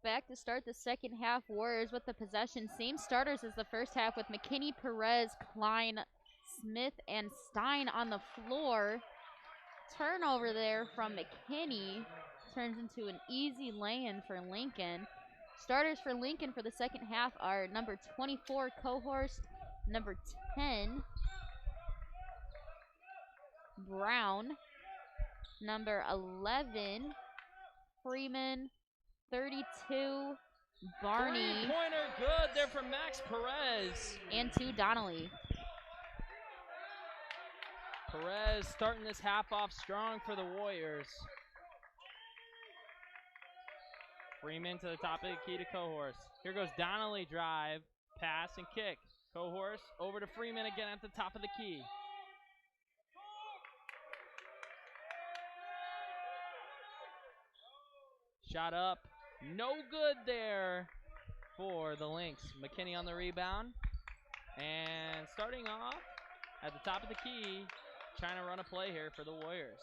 B: back to start the second half. Warriors with the possession. Same starters as the first half with McKinney, Perez, Klein, Smith, and Stein on the floor. Turnover there from McKinney. Turns into an easy lay-in for Lincoln. Starters for Lincoln for the second half are number 24, Cohorst, number 10, Brown, number 11, Freeman, 32, Barney.
C: Three-pointer good there from Max Perez.
B: And 2, Donnelly.
C: Perez starting this half off strong for the Warriors. Freeman to the top of the key to Cohorst. Here goes Donnelly, drive, pass, and kick. Cohorst over to Freeman again at the top of the key. Shot up, no good there for the Lynx. McKinney on the rebound. And starting off at the top of the key, trying to run a play here for the Warriors.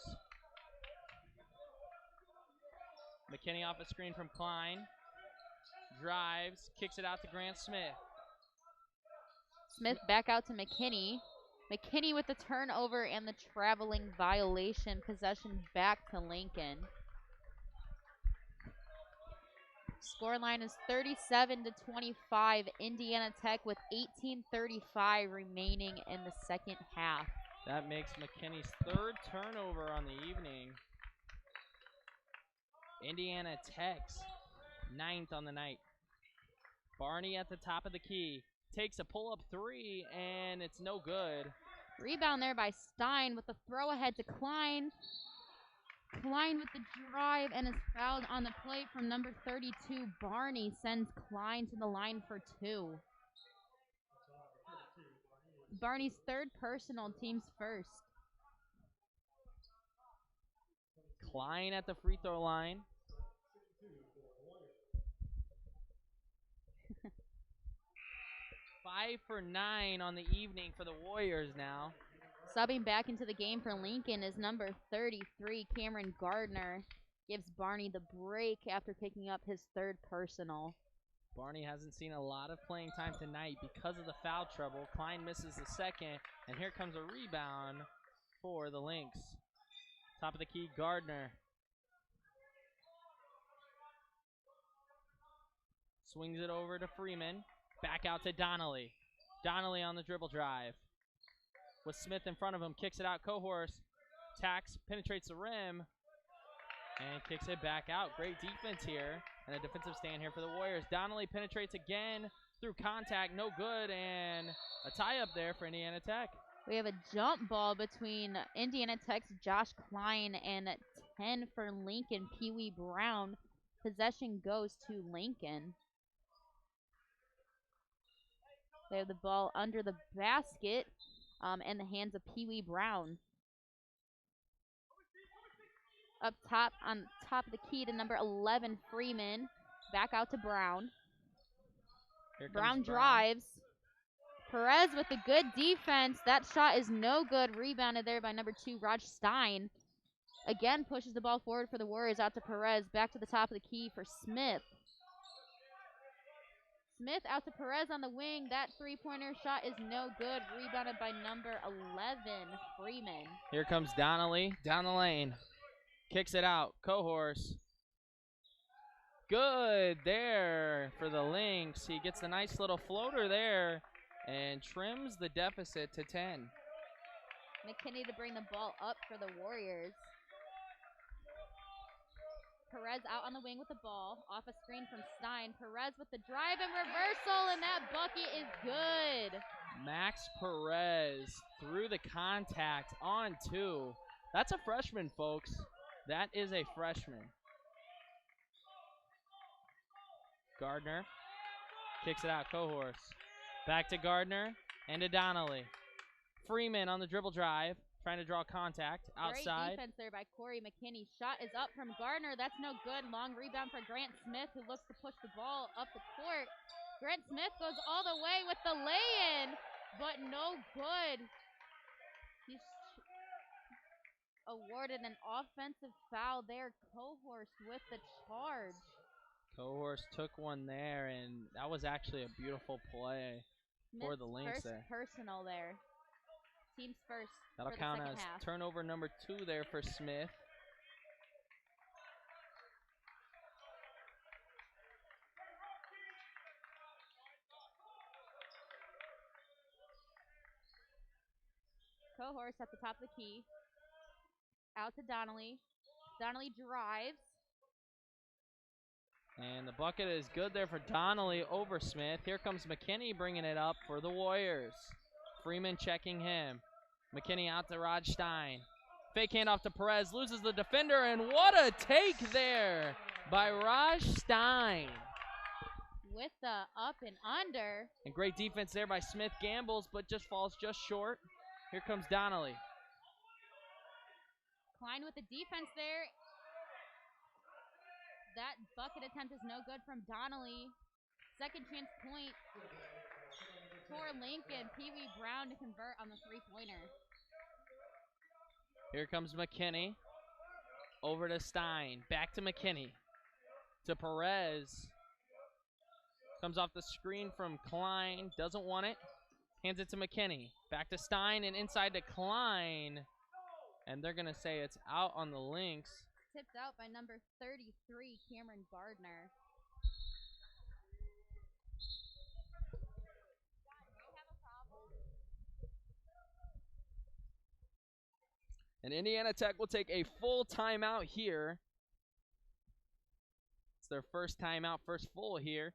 C: McKinney off a screen from Klein. Drives, kicks it out to Grant Smith.
B: Smith back out to McKinney. McKinney with the turnover and the traveling violation. Possession back to Lincoln. Scoreline is 37-25. Indiana Tech with 18:35 remaining in the second half.
C: That makes McKinney's third turnover on the evening. Indiana Tech's 9th on the night. Barney at the top of the key. Takes a pull-up three, and it's no good.
B: Rebound there by Stein with the throw ahead to Klein. Klein with the drive and is fouled on the play from number 32. Barney sends Klein to the line for 2. Barney's third personal, team's first.
C: Klein at the free throw line. 5 for 9 on the evening for the Warriors now.
B: Subbing back into the game for Lincoln is number 33, Cameron Gardner. Gives Barney the break after picking up his third personal.
C: Barney hasn't seen a lot of playing time tonight because of the foul trouble. Klein misses the second, and here comes a rebound for the Lynx. Top of the key, Gardner. Swings it over to Freeman. Back out to Donnelly. Donnelly on the dribble drive. With Smith in front of him, kicks it out. Cohorst tacks, penetrates the rim, and kicks it back out. Great defense here, and a defensive stand here for the Warriors. Donnelly penetrates again through contact, no good, and a tie-up there for Indiana Tech.
B: We have a jump ball between Indiana Tech's Josh Klein and 10 for Lincoln, Pee Wee Brown. Possession goes to Lincoln. They have the ball under the basket in the hands of Pee Wee Brown. Up top, on top of the key to number 11, Freeman. Back out to Brown. Brown drives. Perez with a good defense. That shot is no good. Rebounded there by number 2, Raj Stein. Again pushes the ball forward for the Warriors, out to Perez. Back to the top of the key for Smith. Smith out to Perez on the wing. That three-pointer shot is no good. Rebounded by number 11, Freeman.
C: Here comes Donnelly down the lane. Kicks it out. Cohorst. Good there for the Lynx. He gets a nice little floater there and trims the deficit to 10.
B: McKinney to bring the ball up for the Warriors. Perez out on the wing with the ball. Off a screen from Stein. Perez with the drive and reversal, and that bucket is good.
C: Max Perez through the contact on 2. That's a freshman, folks. That is a freshman. Gardner kicks it out. Cohorst. Back to Gardner and to Donnelly. Freeman on the dribble drive, trying to draw contact outside.
B: Great defense there by Corey McKinney. Shot is up from Gardner. That's no good. Long rebound for Grant Smith, who looks to push the ball up the court. Grant Smith goes all the way with the lay-in, but no good. He's awarded an offensive foul there. Cohorst with the charge.
C: Cohorse took one there, and that was actually a beautiful play for the Lynx
B: first
C: there.
B: personal there. Team's first.
C: That'll
B: for the
C: count
B: second
C: as
B: half.
C: turnover number 2 there for Smith.
B: Cohorse at the top of the key. Out to Donnelly. Donnelly drives.
C: And the bucket is good there for Donnelly over Smith. Here comes Mckinney bringing it up for the Warriors. Freeman checking him. McKinney out to Rod Stein. Fake handoff to Perez, loses the defender, and what a take there by Raj Stein.
B: With the up and under.
C: And great defense there by Smith. Gambles, but just falls just short. Here comes Donnelly.
B: Klein with the defense there. That bucket attempt is no good from Donnelly. Second chance point for Lincoln. Pee Wee Brown to convert on the three-pointer.
C: Here comes McKinney. Over to Stein. Back to McKinney. To Perez. Comes off the screen from Klein. Doesn't want it. Hands it to McKinney. Back to Stein and inside to Klein. And they're going to say it's out on the Lynx.
B: Tipped out by number 33, Cameron Gardner.
C: And Indiana Tech will take a full timeout here. It's their first timeout, first full here.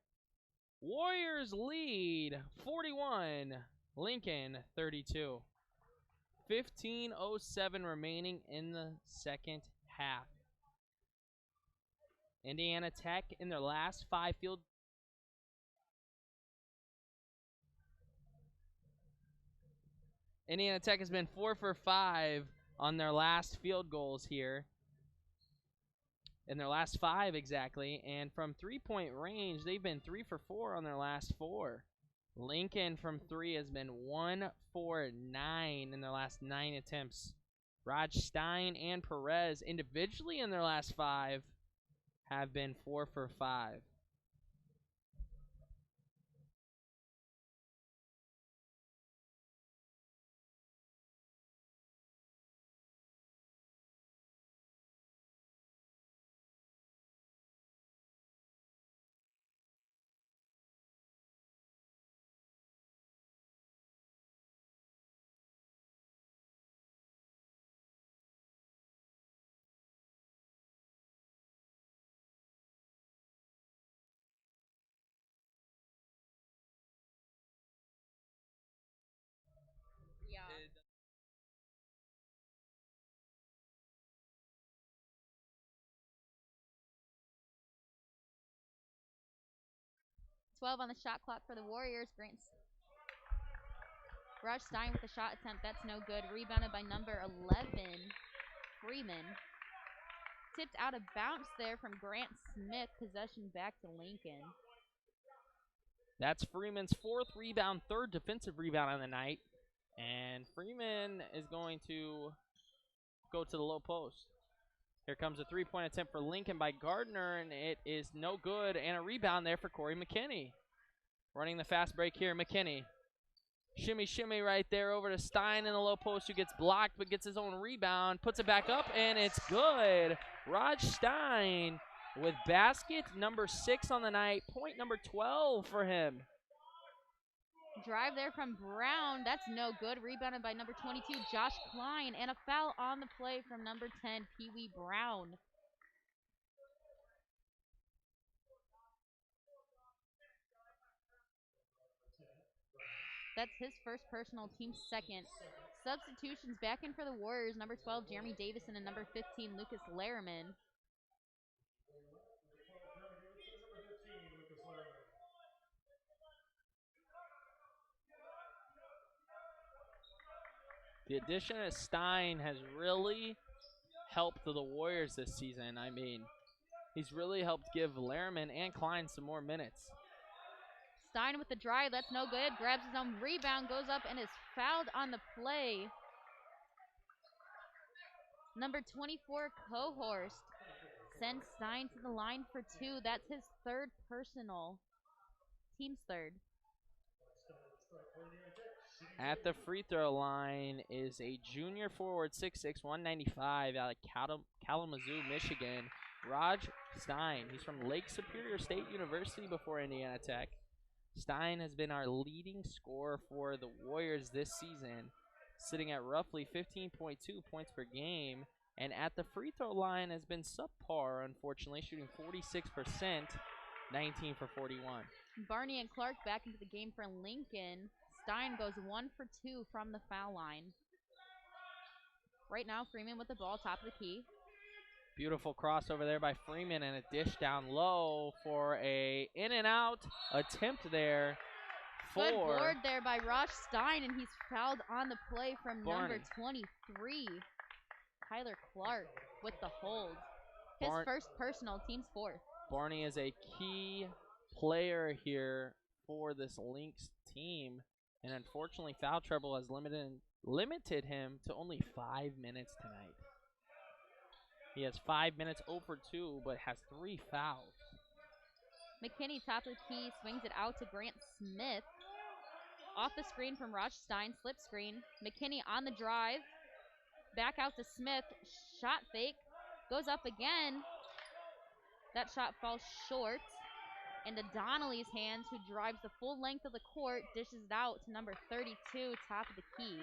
C: Warriors lead 41, Lincoln 32. 15:07 remaining in the second half. Indiana Tech in their last 5 field. Indiana Tech has been 4 for 5 on their last field goals here. In their last 5 exactly. And from 3-point range, they've been 3 for 4 on their last 4. Lincoln from 3 has been 1 for 9 in their last 9 attempts. Raj Stein and Perez individually in their last 5 have been 4 for 5.
B: Yeah. 12 on the shot clock for the Warriors. Raj Stein with the shot attempt. That's no good. Rebounded by number 11, Freeman. Tipped out of bounds there from Grant Smith. Possession back to Lincoln.
C: That's Freeman's 4th rebound, 3rd defensive rebound on the night. And Freeman is going to go to the low post. Here comes a 3-point attempt for Lincoln by Gardner, and it is no good. And a rebound there for Corey McKinney. Running the fast break here, McKinney. Shimmy, shimmy right there over to Stein in the low post, who gets blocked but gets his own rebound. Puts it back up, and it's good. Raj Stein with basket number 6 on the night. Point number 12 for him.
B: Drive there from Brown. That's no good. Rebounded by number 22, Josh Klein. And a foul on the play from number 10, Pee Wee Brown. That's his first personal, team second. Substitutions back in for the Warriors. Number 12, Jeremy Davison, and number 15, Lucas Lehrman.
C: The addition of Stein has really helped the Warriors this season. I mean, he's really helped give Lehrman and Klein some more minutes.
B: Stein with the drive, that's no good. Grabs his own rebound, goes up, and is fouled on the play. Number 24, Cohorst. sends Stein to the line for 2. That's his third personal. Team's third.
C: At the free throw line is a junior forward, 6'6", 195, out of Kalamazoo, Michigan, Raj Stein. He's from Lake Superior State University before Indiana Tech. Stein has been our leading scorer for the Warriors this season, sitting at roughly 15.2 points per game, and at the free throw line has been subpar, unfortunately, shooting 46%, 19 for 41.
B: Barney and Clark back into the game for Lincoln. Stein goes 1 for 2 from the foul line. Right now, Freeman with the ball, top of the key.
C: Beautiful crossover there by Freeman and a dish down low for a in and out attempt there.
B: Good board there by Raj Stein, and he's fouled on the play from number 23, Tyler Clark, with the hold. His first personal, team's fourth.
C: Barney is a key player here for this Lynx team, and unfortunately foul trouble has limited him to only 5 minutes tonight. He has 5 minutes, 0 for 2, but has 3 fouls.
B: Mckinney, top of the key, swings it out to Grant Smith. Off the screen from Raj Stein, slip screen. McKinney on the drive. Back out to Smith. Shot fake. Goes up again. That shot falls short. Into Donnelly's hands, who drives the full length of the court. Dishes it out to number 32, top of the key.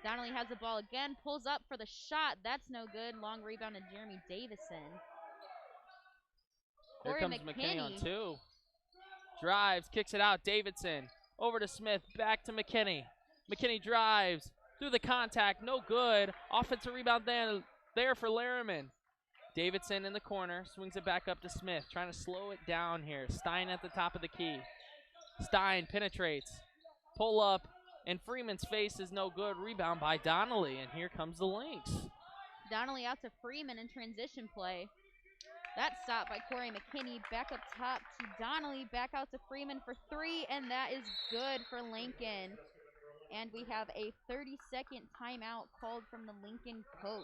B: Donnelly has the ball again. Pulls up for the shot. That's no good. Long rebound to Jeremy Davison.
C: Here comes McKinney on 2. Drives, kicks it out. Davidson over to Smith, back to McKinney. McKinney drives through the contact, no good. Offensive rebound there for Larriman. Davidson in the corner, swings it back up to Smith, trying to slow it down here. Stein at the top of the key. Stein penetrates, pull up, and Freeman's face is no good. Rebound by Donnelly, and here comes the Lynx.
B: Donnelly out to Freeman in transition play. That stop by Corey McKinney. Back up top to Donnelly. Back out to Freeman for 3, and that is good for Lincoln. And we have a 30-second timeout called from the Lincoln coach.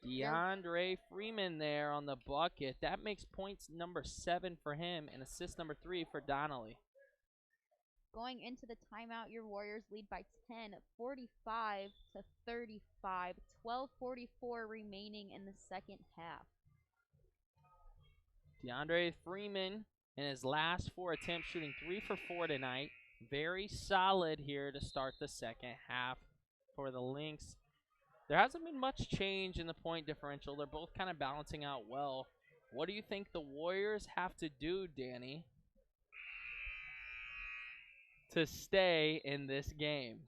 C: DeAndre Freeman there on the bucket. That makes points number 7 for him and assist number 3 for Donnelly.
B: Going into the timeout, your Warriors lead by 10, 45 to 35. 12:44 remaining in the second half. DeAndre
C: Freeman in his last 4 attempts, shooting 3 for 4 tonight. Very solid here to start the second half for the Lynx. There hasn't been much change in the point differential. They're both kind of balancing out well. What do you think the Warriors have to do, Danny, to stay in this game?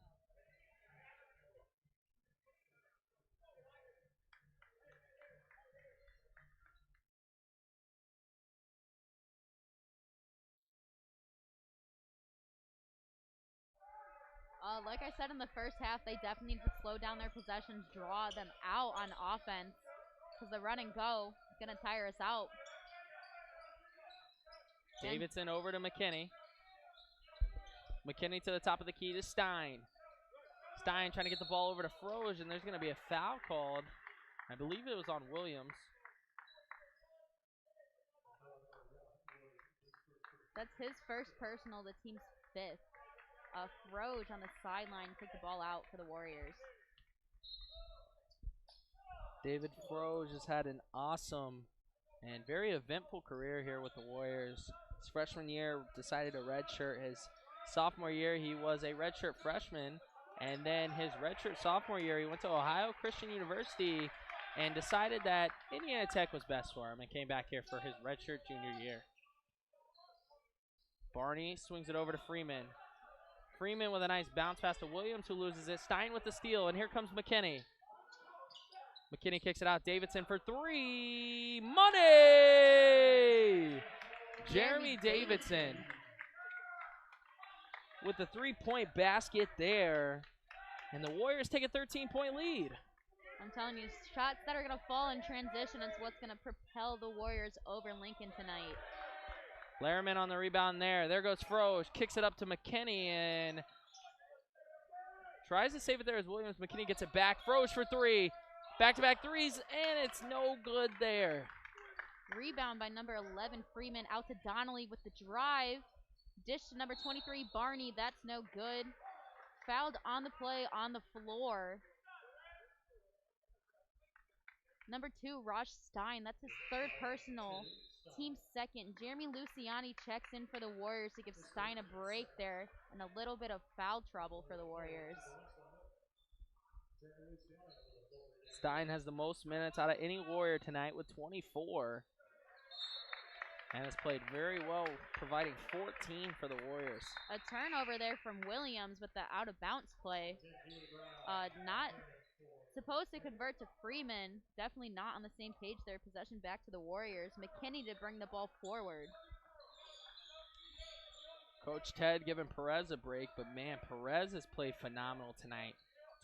B: Like I said in the first half, they definitely need to slow down their possessions, draw them out on offense, because the run and go is going to tire us out.
C: Davidson over to McKinney. McKinney to the top of the key to Stein. Stein trying to get the ball over to Froge, and there's going to be a foul called. I believe it was on Williams.
B: That's his first personal, the team's 5th. Froge on the sideline took the ball out for the Warriors.
C: David Froge has had an awesome and very eventful career here with the Warriors. His freshman year decided to redshirt. His sophomore year, he was a redshirt freshman. And then his redshirt sophomore year, he went to Ohio Christian University and decided that Indiana Tech was best for him and came back here for his redshirt junior year. Barney swings it over to Freeman. Freeman with a nice bounce pass to Williams, who loses it. Stein with the steal, and here comes McKinney. McKinney kicks it out. Davidson for 3. Money! Jeremy Davidson with the 3-point basket there. And the Warriors take a 13-point lead.
B: I'm telling you, shots that are going to fall in transition is what's going to propel the Warriors over Lincoln tonight.
C: Larriman on the rebound there. There goes Froge. Kicks it up to McKinney and tries to save it there as Williams. McKinney gets it back. Froge for 3. Back-to-back threes, and it's no good there.
B: Rebound by number 11, Freeman, out to Donnelly with the drive. Dish to number 23, Barney. That's no good. Fouled on the play on the floor. Number 2, Raj Stein. That's his third personal. Team second. Jeremy Luciani checks in for the Warriors to give Stein a break there, and a little bit of foul trouble for the Warriors.
C: Stein has the most minutes out of any Warrior tonight with 24. And has played very well, providing 14 for the Warriors.
B: A turnover there from Williams with the out-of-bounds play. Not supposed to convert to Freeman. Definitely not on the same page there. Possession back to the Warriors. Mckinney to bring the ball forward.
C: Coach Ted giving Perez a break, but man, Perez has played phenomenal tonight.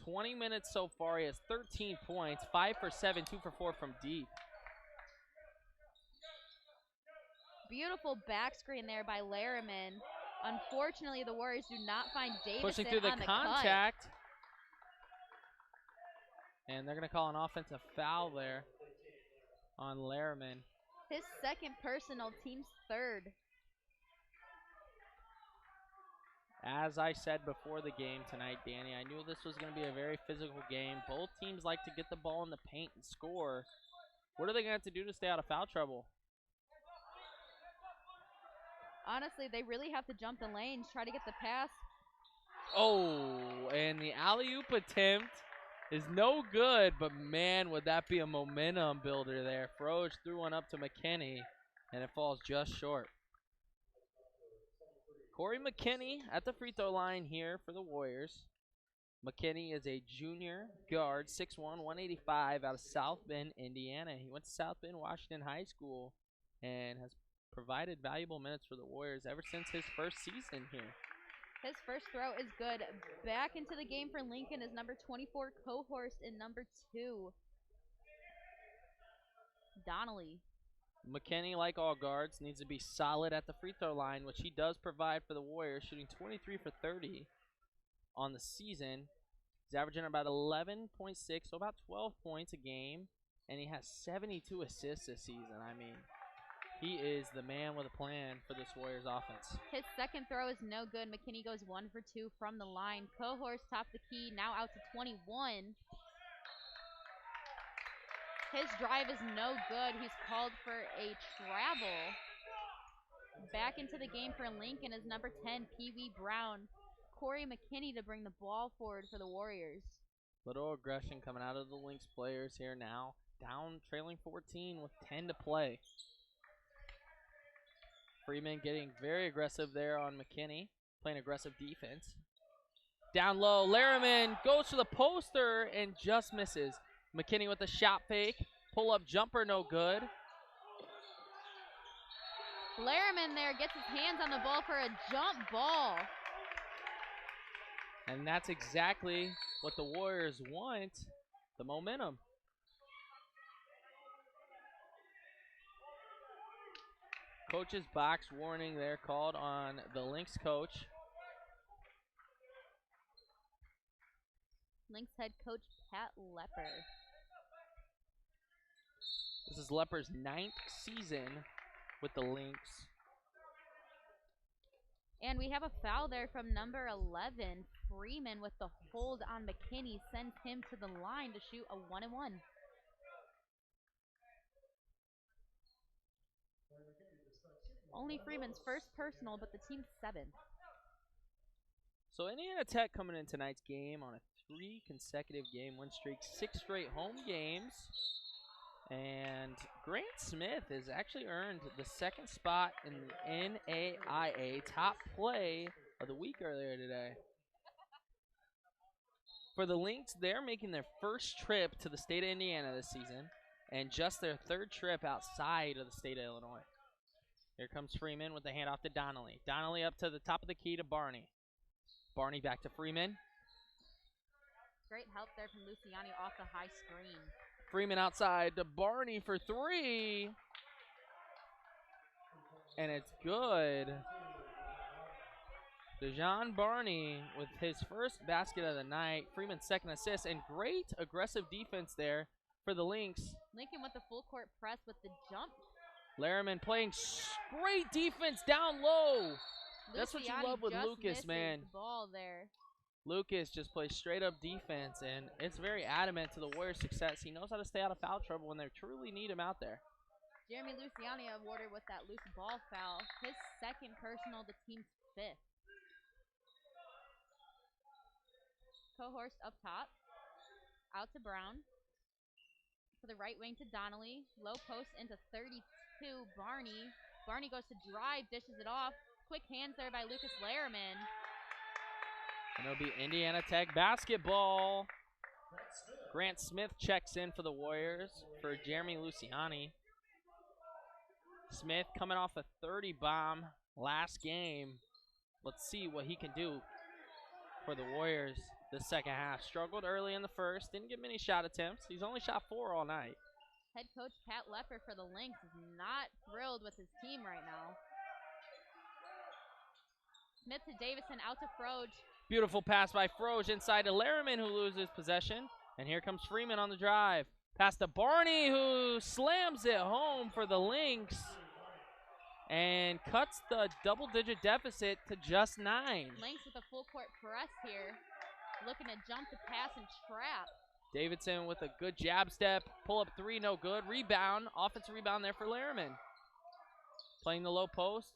C: 20 minutes so far. He has 13 points, 5 for 7, 2 for 4 from deep.
B: Beautiful back screen there by Larriman. Unfortunately, the Warriors do not find Davison
C: pushing through the
B: on the
C: contact. And they're going to call an offensive foul there on Larriman.
B: His second personal, team's third.
C: As I said before the game tonight, Danny, I knew this was going to be a very physical game. Both teams like to get the ball in the paint and score. What are they going to have to do to stay out of foul trouble?
B: Honestly, they really have to jump the lanes, try to get the pass.
C: Oh, and the alley-oop attempt is no good, but man, would that be a momentum builder there. Froge threw one up to Mckinney, and it falls just short. Corey Mckinney at the free throw line here for the Warriors. Mckinney is a junior guard, 6'1", 185, out of South Bend, Indiana. He went to South Bend Washington High School and has provided valuable minutes for the Warriors ever since his first season here.
B: His first throw is good. Back into the game for Lincoln is number 24, Cohorst, and number 2, Donnelly.
C: Mckinney, like all guards, needs to be solid at the free throw line, which he does provide for the Warriors, shooting 23 for 30 on the season. He's averaging about 11.6, so about 12 points a game, and he has 72 assists this season. I mean, he is the man with a plan for this Warriors offense.
B: His second throw is no good. Mckinney goes 1 for 2 from the line. Cohorst top the key, now out to 21. His drive is no good. He's called for a travel. Back into the game for Lincoln is number 10, Pee Wee Brown. Corey Mckinney to bring the ball forward for the Warriors.
C: Little aggression coming out of the Lynx players here now. Down, trailing 14 with 10 to play. Freeman getting very aggressive there on Mckinney, playing aggressive defense. Down low, Larriman goes to the poster and just misses. Mckinney with a shot fake, pull-up jumper, no good.
B: Larriman there gets his hands on the ball for a jump ball.
C: And that's exactly what the Warriors want, the momentum. Coach's box warning there called on the Lynx coach.
B: Lynx head coach Pat Lepper.
C: This is Lepper's 9th season with the Lynx.
B: And we have a foul there from number 11. Freeman with the hold on Mckinney sends him to the line to shoot a 1-and-1. Only Freeman's first personal, but the team's 7th.
C: So Indiana Tech coming in tonight's game on a 3 consecutive game win streak, 6 straight home games. And Grant Smith has actually earned the 2nd spot in the NAIA top play of the week earlier today. For the Lynx, they're making their first trip to the state of Indiana this season and just their 3rd trip outside of the state of Illinois. Here comes Freeman with the handoff to Donnelly. Donnelly up to the top of the key to Barney. Barney back to Freeman.
B: Great help there from Luciani off the high screen.
C: Freeman outside to Barney for 3. And it's good. Dejan Barney with his first basket of the night. Freeman's 2nd assist, and great aggressive defense there for the Lynx.
B: Lincoln with the full court press with the jump
C: Laramie playing great defense down low. That's what you
B: Luciani
C: love with
B: just
C: Lucas,
B: misses
C: man.
B: the ball there.
C: Lucas just plays straight up defense, and it's very adamant to the Warriors' success. He knows how to stay out of foul trouble when they truly need him out there.
B: Jeremy Luciani awarded with that loose ball foul. His second personal, the team's 5th. Cohorst up top. Out to Brown. For the right wing to Donnelly. Low post into 32, Barney. Barney goes to drive, dishes it off. Quick hands there by Lucas Laramie.
C: And it'll be Indiana Tech basketball. Grant Smith checks in for the Warriors for Jeremy Luciani. Smith coming off a 30 bomb last game. Let's see what he can do for the Warriors the second half. Struggled early in the first, didn't get many shot attempts. He's only shot 4 all night.
B: Head coach Pat Lepper for the Lynx is not thrilled with his team right now. Smith to Davison, out to Froge.
C: Beautiful pass by Froge inside to Laramie, who loses possession. And here comes Freeman on the drive. Pass to Barney, who slams it home for the Lynx and cuts the double-digit deficit to just 9.
B: Lynx with a full court press here. Looking to jump the pass and trap.
C: Davidson with a good jab step. Pull up 3, no good. Rebound. Offensive rebound there for Laramie. Playing the low post.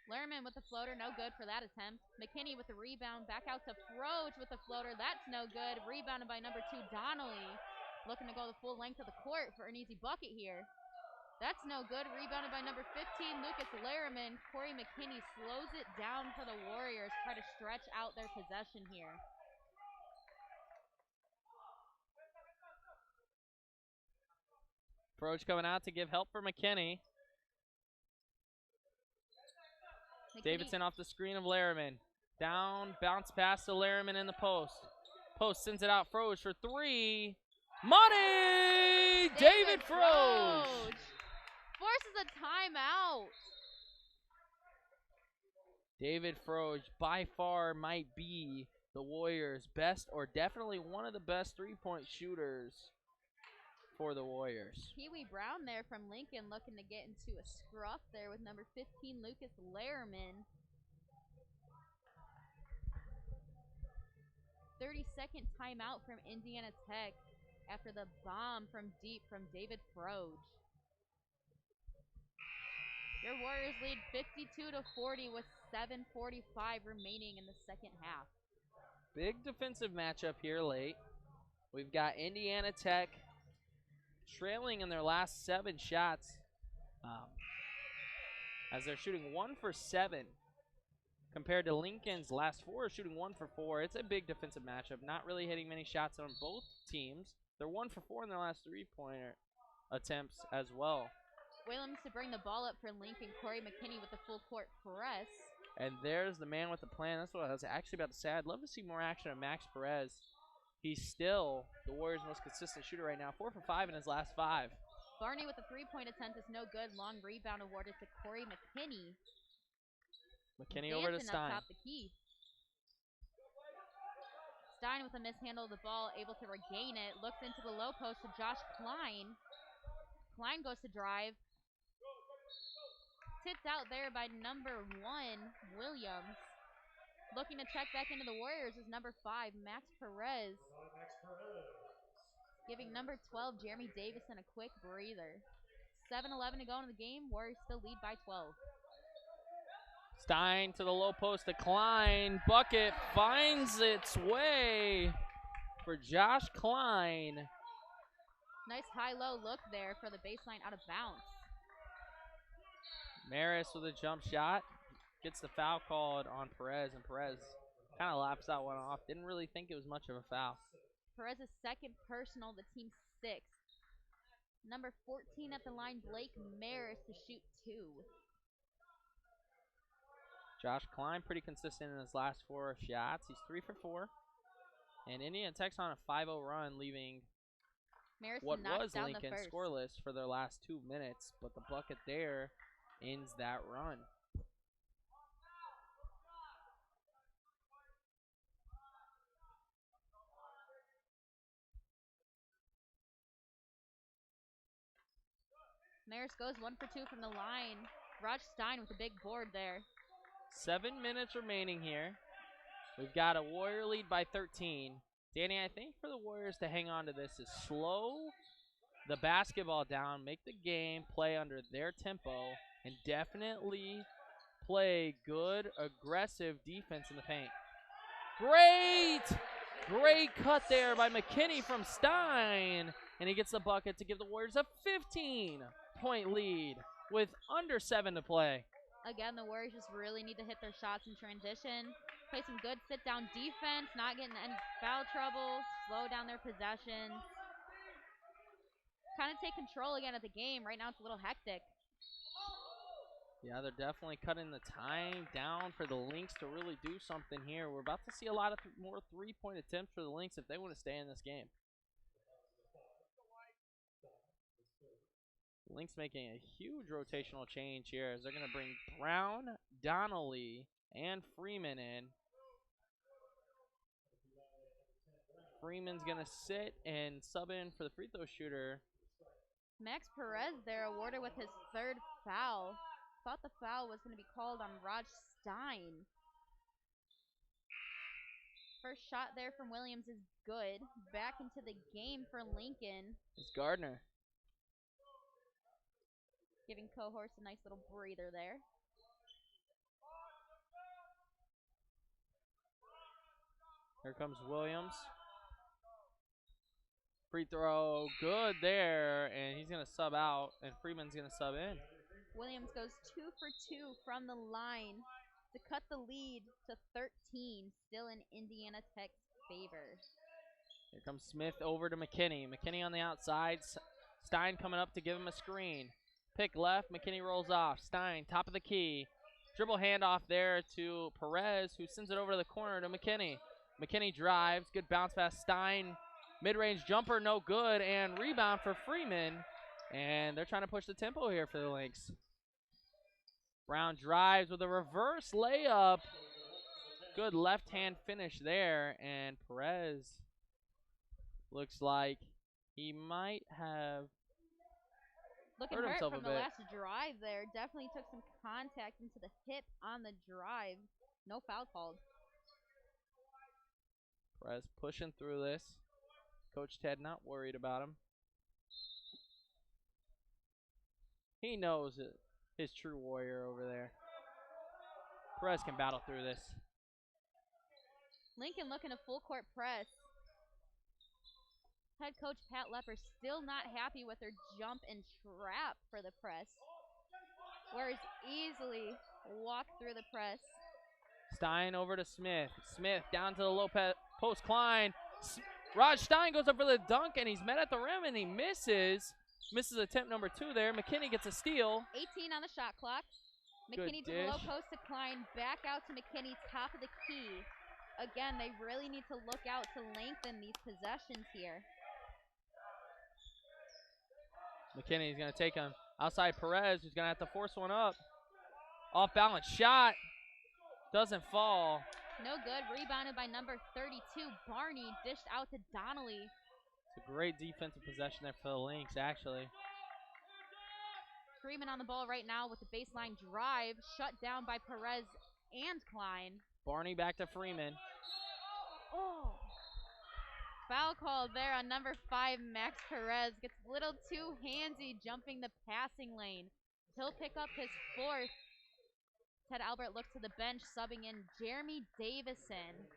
B: Laramie with the floater, no good for that attempt. Mckinney with the rebound, back out to Froge with the floater, that's no good. Rebounded by number 2, Donnelly. Looking to go the full length of the court for an easy bucket here. That's no good. Rebounded by number 15, Lucas Laramie. Corey McKinney slows it down for the Warriors. Try to stretch out their possession here.
C: Froge coming out to give help for McKinney. Davidson off the screen of Laramie. Down, bounce pass to Laramie in the post. Post sends it out, Froge for 3. Money! David Froge!
B: Forces a timeout.
C: David Froge by far might be the Warriors' best, or definitely one of the best three-point shooters for the Warriors.
B: Pee-wee Brown there from Lincoln looking to get into a scruff there with number 15, Lucas Laramie. 30-second timeout from Indiana Tech after the bomb from deep from David Froge. Your Warriors lead 52-40 with 7:45 remaining in the second half.
C: Big defensive matchup here late. We've got Indiana Tech trailing in their last 7 shots as they're shooting 1 for 7 compared to Lincoln's last 4 shooting 1 for 4. It's a big defensive matchup, not really hitting many shots on both teams. They're 1 for 4 in their last 3-pointer attempts as well.
B: Williams to bring the ball up for Lincoln. Corey McKinney with the full court press.
C: And there's the man with the plan. That's what I was actually about to say. I'd love to see more action of Max Perez. He's still the Warriors' most consistent shooter right now. 4 for 5 in his last 5.
B: Barney with a 3-point attempt is no good. Long rebound awarded to Corey McKinney.
C: McKinney over to Stein.
B: Up top the key. Stein with a mishandle of the ball, able to regain it. Looks into the low post to Josh Klein. Klein goes to drive. Tipped out there by number 1, Williams. Looking to check back into the Warriors is number 5, Max Perez. Giving number 12, Jeremy Davison, a quick breather. 7:11 to go in the game. Warriors still lead by 12.
C: Stein to the low post to Klein. Bucket finds its way for Josh Klein.
B: Nice high-low look there for the baseline out of bounds.
C: Maris with a jump shot. Gets the foul called on Perez, and Perez kind of laps that one off. Didn't really think it was much of a foul.
B: Perez's second personal, the team's 6th. Number 14 at the line, Blake Maris to shoot 2.
C: Josh Klein pretty consistent in his last 4 shots. He's 3 for 4. And Indiana Tech's on a 5-0 run, leaving
B: Maris
C: what was
B: down
C: Lincoln
B: the first.
C: scoreless for their last 2 minutes, but the bucket there ends that run.
B: Maris goes 1 for 2 from the line. Raj Stein with a big board there.
C: 7 minutes remaining here. We've got a Warrior lead by 13. Danny, I think for the Warriors to hang on to this is slow the basketball down, make the game play under their tempo, and definitely play good, aggressive defense in the paint. Great cut there by Mckinney from Stein, and he gets the bucket to give the Warriors a 15-point lead with under 7 to play.
B: Again, the Warriors just really need to hit their shots in transition, play some good sit-down defense, not get in any foul trouble, slow down their possessions, kind of take control again of the game. Right now it's a little hectic.
C: Yeah, they're definitely cutting the time down for the Lynx to really do something here. We're about to see a lot of more three-point attempts for the Lynx if they want to stay in this game. Lynx making a huge rotational change here as they're going to bring Brown, Donnelly, and Freeman in. Freeman's going to sit and sub in for the free throw shooter.
B: Max Perez there awarded with his 3rd foul. Thought the foul was going to be called on Raj Stein. First shot there from Williams is good. Back into the game for Lincoln.
C: It's Gardner.
B: Giving Cohorse a nice little breather there.
C: Here comes Williams. Free throw, good there, and he's going to sub out, and Freeman's going to sub in.
B: Williams goes 2 for 2 from the line to cut the lead to 13, still in Indiana Tech's favor.
C: Here comes Smith over to Mckinney. Mckinney on the outside. Stein coming up to give him a screen. Pick left, McKinney rolls off. Stein, top of the key. Dribble handoff there to Perez, who sends it over to the corner to McKinney. McKinney drives, good bounce pass. Stein, mid-range jumper, no good, and rebound for Freeman. And they're trying to push the tempo here for the Lynx. Brown drives with a reverse layup. Good left-hand finish there, and Perez looks like he might have
B: looking
C: hurt
B: hurt
C: himself
B: from
C: a
B: the
C: bit.
B: last drive there. Definitely took some contact into the hip on the drive. No foul called.
C: Perez pushing through this. Coach Ted not worried about him. He knows it. His true warrior over there. Perez can battle through this.
B: Lincoln looking a full court press. Head coach Pat Lepper still not happy with their jump and trap for the press. Warriors easily walk through the press.
C: Stein over to Smith. Smith down to the low post. Klein. Raj Stein goes up for the dunk, and he's met at the rim, and he misses. Misses attempt number 2 there. McKinney gets a steal.
B: 18 on the shot clock. McKinney to the low post to Klein. Back out to McKinney, top of the key. Again, they really need to look out to lengthen these possessions here.
C: McKinney's going to take him outside Perez, who's going to have to force one up. Off balance shot. Doesn't fall.
B: No good. Rebounded by number 32. Barney dished out to Donnelly.
C: It's a great defensive possession there for the Lynx, actually.
B: Freeman on the ball right now with the baseline drive. Shut down by Perez and Klein.
C: Barney back to Freeman.
B: Oh. Foul called there on number 5, Max Perez. Gets a little too handsy jumping the passing lane. He'll pick up his 4th. Ted Albert looks to the bench, subbing in Jeremy Davison.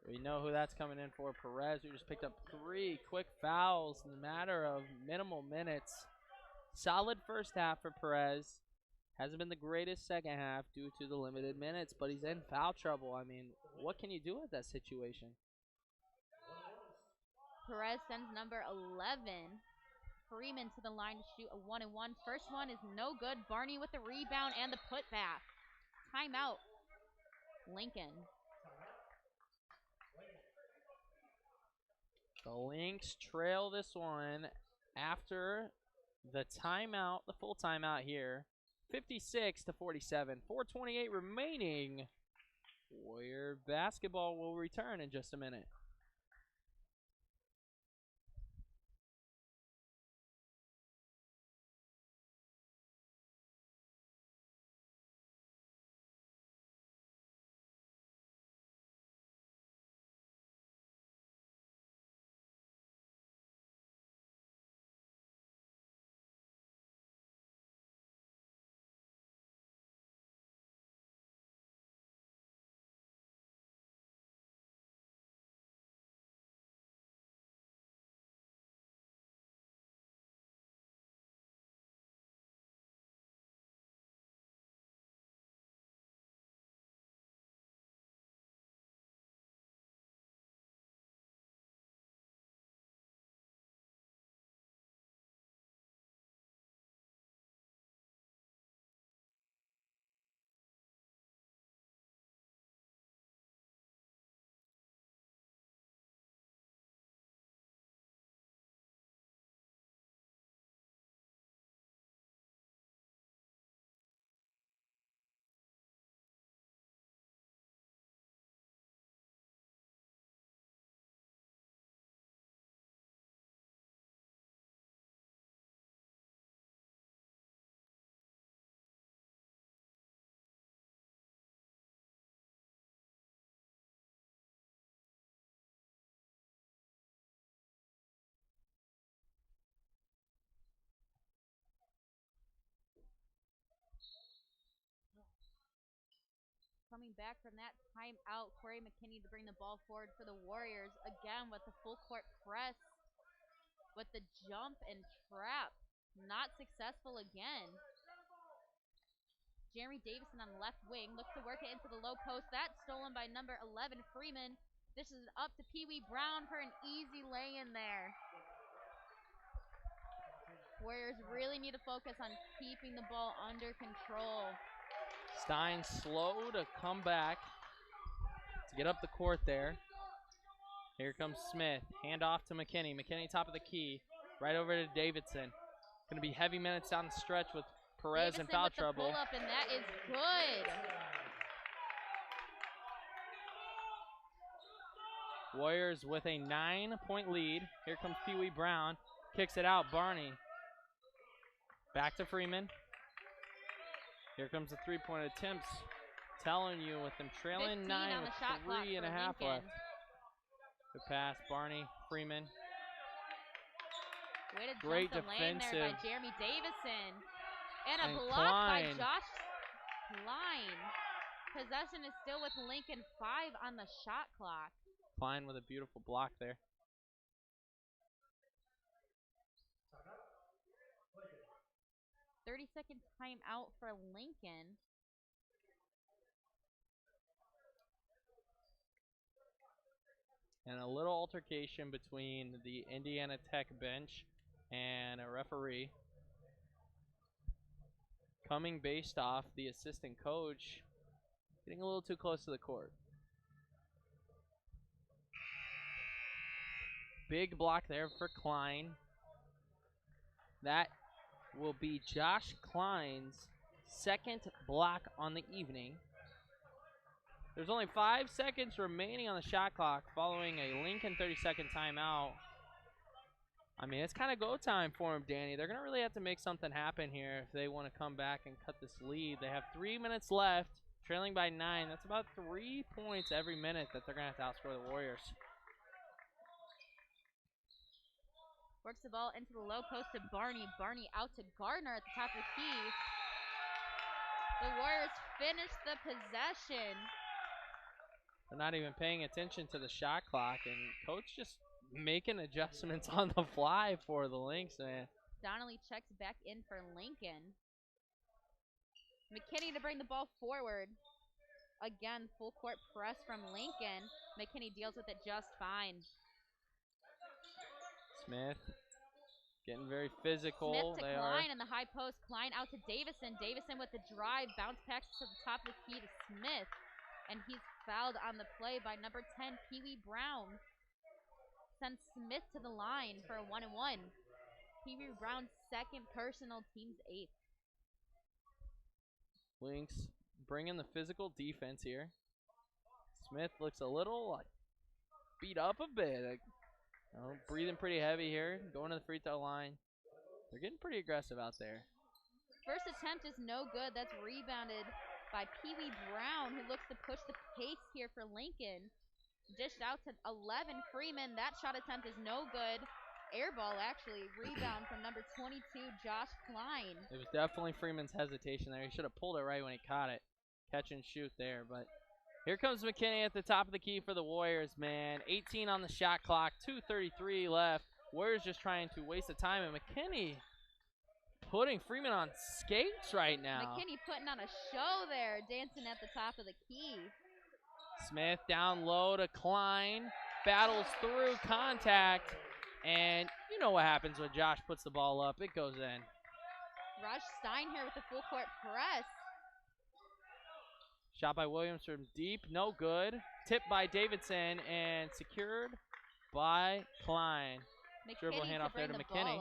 C: We know who that's coming in for. Perez, who just picked up 3 quick fouls in a matter of minimal minutes. Solid first half for Perez. Hasn't been the greatest second half due to the limited minutes, but he's in foul trouble. I mean, what can you do with that situation?
B: Perez sends number 11, Freeman, to the line to shoot a 1-and-1. First one is no good. Barney with the rebound and the putback. Timeout, Lincoln.
C: The Lynx trail this one after the timeout, the full timeout here. 56-47. 4:28 remaining. Warrior basketball will return in just a minute.
B: coming back from that timeout. Corey McKinney to bring the ball forward for the Warriors. Again with the full court press. With the jump and trap. Not successful again. Jeremy Davison on the left wing. Looks to work it into the low post. That's stolen by number 11, Freeman. This is up to Pee Wee Brown for an easy lay-in there. Warriors really need to focus on keeping the ball under control.
C: Stein slow to come back to get up the court there. Here comes Smith. Hand off to McKinney. McKinney top of the key. Right over to Davidson. Going to be heavy minutes down the stretch with Perez in foul trouble.
B: Pull up, and that is good.
C: Warriors with a 9-point lead. Here comes Pee Wee Brown. Kicks it out. Barney. Back to Freeman. Here comes the three-point attempts. Telling you with them trailing 9 with 3.5 left. Good pass. Barney. Freeman.
B: Way to
C: Great
B: jump the lane
C: defensive.
B: there by Jeremy Davison. And a block
C: Klein.
B: by Josh Klein. Possession is still with Lincoln. 5 on the shot clock.
C: Klein with a beautiful block there.
A: Timeout. Lincoln.
B: 30-second timeout for Lincoln.
C: And a little altercation between the Indiana Tech bench and a referee. Coming based off the assistant coach getting a little too close to the court. Big block there for Klein. That will be Josh Klein's second block on the evening. There's only 5 seconds remaining on the shot clock following a Lincoln 30-second timeout. I mean, it's kind of go time for them, Danny. They're going to really have to make something happen here if they want to come back and cut this lead. They have 3 minutes left, trailing by 9. That's about 3 points every minute that they're going to have to outscore the Warriors.
B: Works the ball into the low post to Barney. Barney out to Gardner at the top of the key. The Warriors finish the possession.
C: They're not even paying attention to the shot clock, and coach just making adjustments on the fly for the Lynx, man.
B: Donnelly checks back in for Lincoln. McKinney to bring the ball forward. Again, full court press from Lincoln. McKinney deals with it just fine.
C: Smith getting very physical.
B: Smith to Klein in the high post. Klein out to Davison. Davison with the drive. Bounce passes to the top of the key to Smith. And he's fouled on the play by number 10, Pee Wee Brown. Sends Smith to the line for a 1-and-1. Pee Wee Brown's second personal, team's 8th.
C: Lynx bringing the physical defense here. Smith looks a little beat up a bit. Breathing pretty heavy here, going to the free throw line. They're getting pretty aggressive out there.
B: First attempt is no good. That's rebounded by Pee Wee Brown, who looks to push the pace here for Lincoln. Dished out to 11, Freeman. That shot attempt is no good. Air ball, actually. Rebound from number 22, Josh Klein.
C: It was definitely Freeman's hesitation there. He should have pulled it right when he caught it. Catch and shoot there, but here comes McKinney at the top of the key for the Warriors, man. 18 on the shot clock, 2:33 left. Warriors just trying to waste the time, and McKinney putting Freeman on skates right now.
B: McKinney putting on a show there, dancing at the top of the key.
C: Smith down low to Klein, battles through contact, and you know what happens when Josh puts the ball up. It goes in.
B: Raj Stein here with the full court press.
C: Shot by Williams from deep, no good. Tipped by Davidson and secured by Klein. Dribble handoff there to McKinney.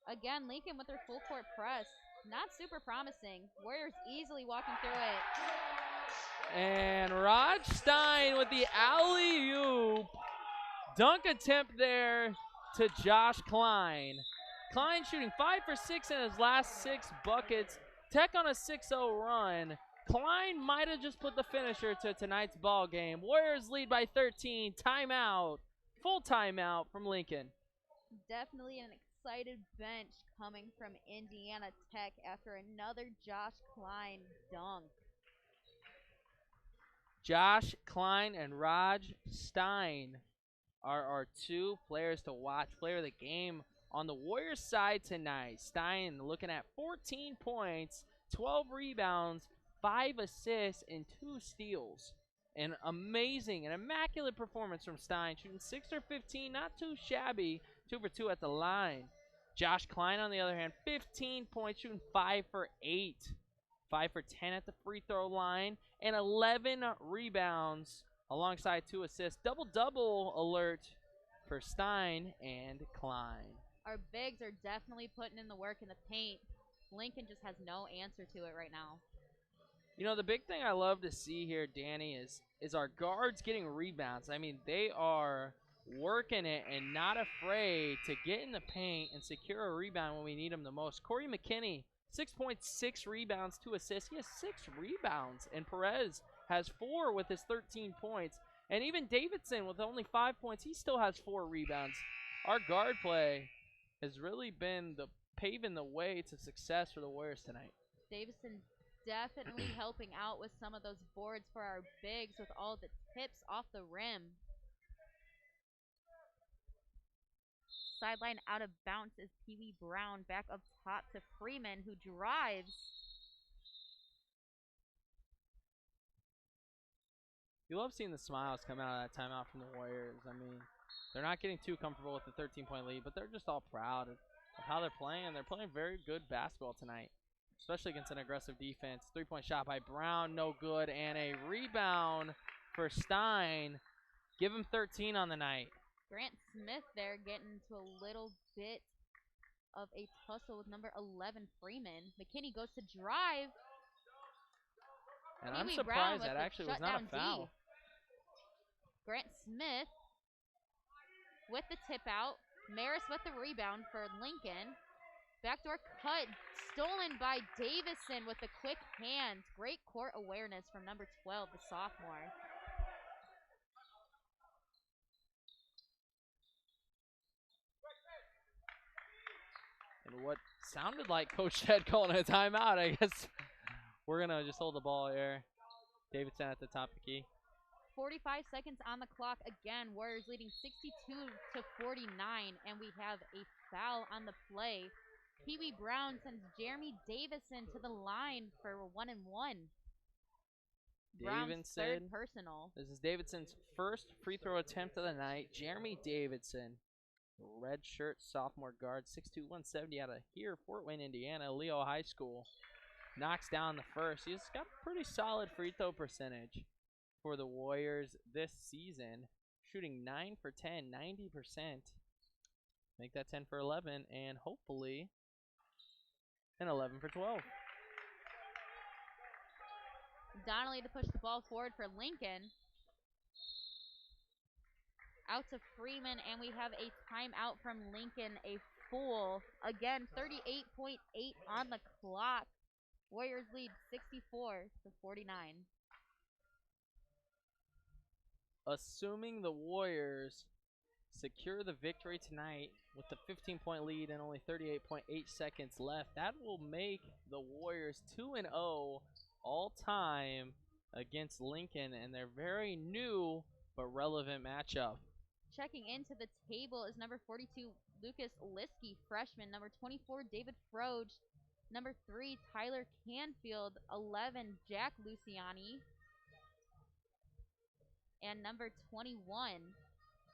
B: Again, Lincoln with their full court press. Not super promising. Warriors easily walking through it.
C: And Raj Stein with the alley-oop. Dunk attempt there to Josh Klein. Klein shooting 5 for 6 in his last 6 buckets. Tech on a 6-0 run. Klein might have just put the finisher to tonight's ball game. Warriors lead by 13. Timeout. Full timeout from Lincoln.
B: Definitely an excited bench coming from Indiana Tech after another Josh Klein dunk.
C: Josh Klein and Raj Stein are our two players to watch. Player of the game on the Warriors side tonight. Stein looking at 14 points, 12 rebounds, 5 assists, and 2 steals. An amazing, an immaculate performance from Stein, shooting 6 for 15, not too shabby, 2 for 2 at the line. Josh Klein, on the other hand, 15 points, shooting 5 for 8. 5 for 10 at the free throw line, and 11 rebounds alongside 2 assists. Double-double alert for Stein and Klein.
B: Our bigs are definitely putting in the work in the paint. Lincoln just has no answer to it right now.
C: You know, the big thing I love to see here, Danny, is our guards getting rebounds. I mean, they are working it and not afraid to get in the paint and secure a rebound when we need them the most. Corey McKinney, 6.6 rebounds, 2 assists. He has 6 rebounds, and Perez has 4 with his 13 points. And even Davidson, with only 5 points, he still has 4 rebounds. Our guard play has really been paving the way to success for the Warriors tonight.
B: Davidson definitely helping out with some of those boards for our bigs with all the tips off the rim. Sideline out of bounds is Pee Wee Brown. Back up top to Freeman, who drives.
C: You love seeing the smiles come out of that timeout from the Warriors. I mean, they're not getting too comfortable with the 13-point lead, but they're just all proud of how they're playing. They're playing very good basketball tonight, especially against an aggressive defense. 3-point shot by Brown, no good, and a rebound for Stein. Give him 13 on the night.
B: Grant Smith there getting into a little bit of a tussle with number 11, Freeman. McKinney goes to drive.
C: And
B: Pee
C: I'm
B: Wee
C: surprised
B: Brown
C: that actually was not a foul.
B: Grant Smith with the tip out. Maris with the rebound for Lincoln. Backdoor cut stolen by Davison with the quick hands. Great court awareness from number 12, the sophomore.
C: And what sounded like Coach Ted calling a timeout, I guess we're going to just hold the ball here. Davidson at the top of the key.
B: 45 seconds on the clock again. Warriors leading 62-49, and we have a foul on the play. Pee Wee Brown sends Jeremy Davison to the line for a 1-and-1. Brown's third personal.
C: This is Davidson's first free throw attempt of the night. Jeremy Davidson, red shirt sophomore guard, 6'2", 170 out of here, Fort Wayne, Indiana, Leo High School. Knocks down the first. He's got a pretty solid free throw percentage for the Warriors this season, shooting 9 for 10, 90%. Make that 10 for 11, and hopefully an 11 for 12.
B: Donnelly to push the ball forward for Lincoln. Out to Freeman, and we have a timeout from Lincoln, a full. Again, 38.8 on the clock. Warriors lead 64-49.
C: Assuming the Warriors secure the victory tonight with the 15-point lead and only 38.8 seconds left, that will make the Warriors 2-0 all-time against Lincoln and their very new but relevant matchup.
B: Checking into the table is number 42, Lucas Liskey, freshman. Number 24, David Froge. Number 3, Tyler Canfield. 11, Jack Luciani. And number 21,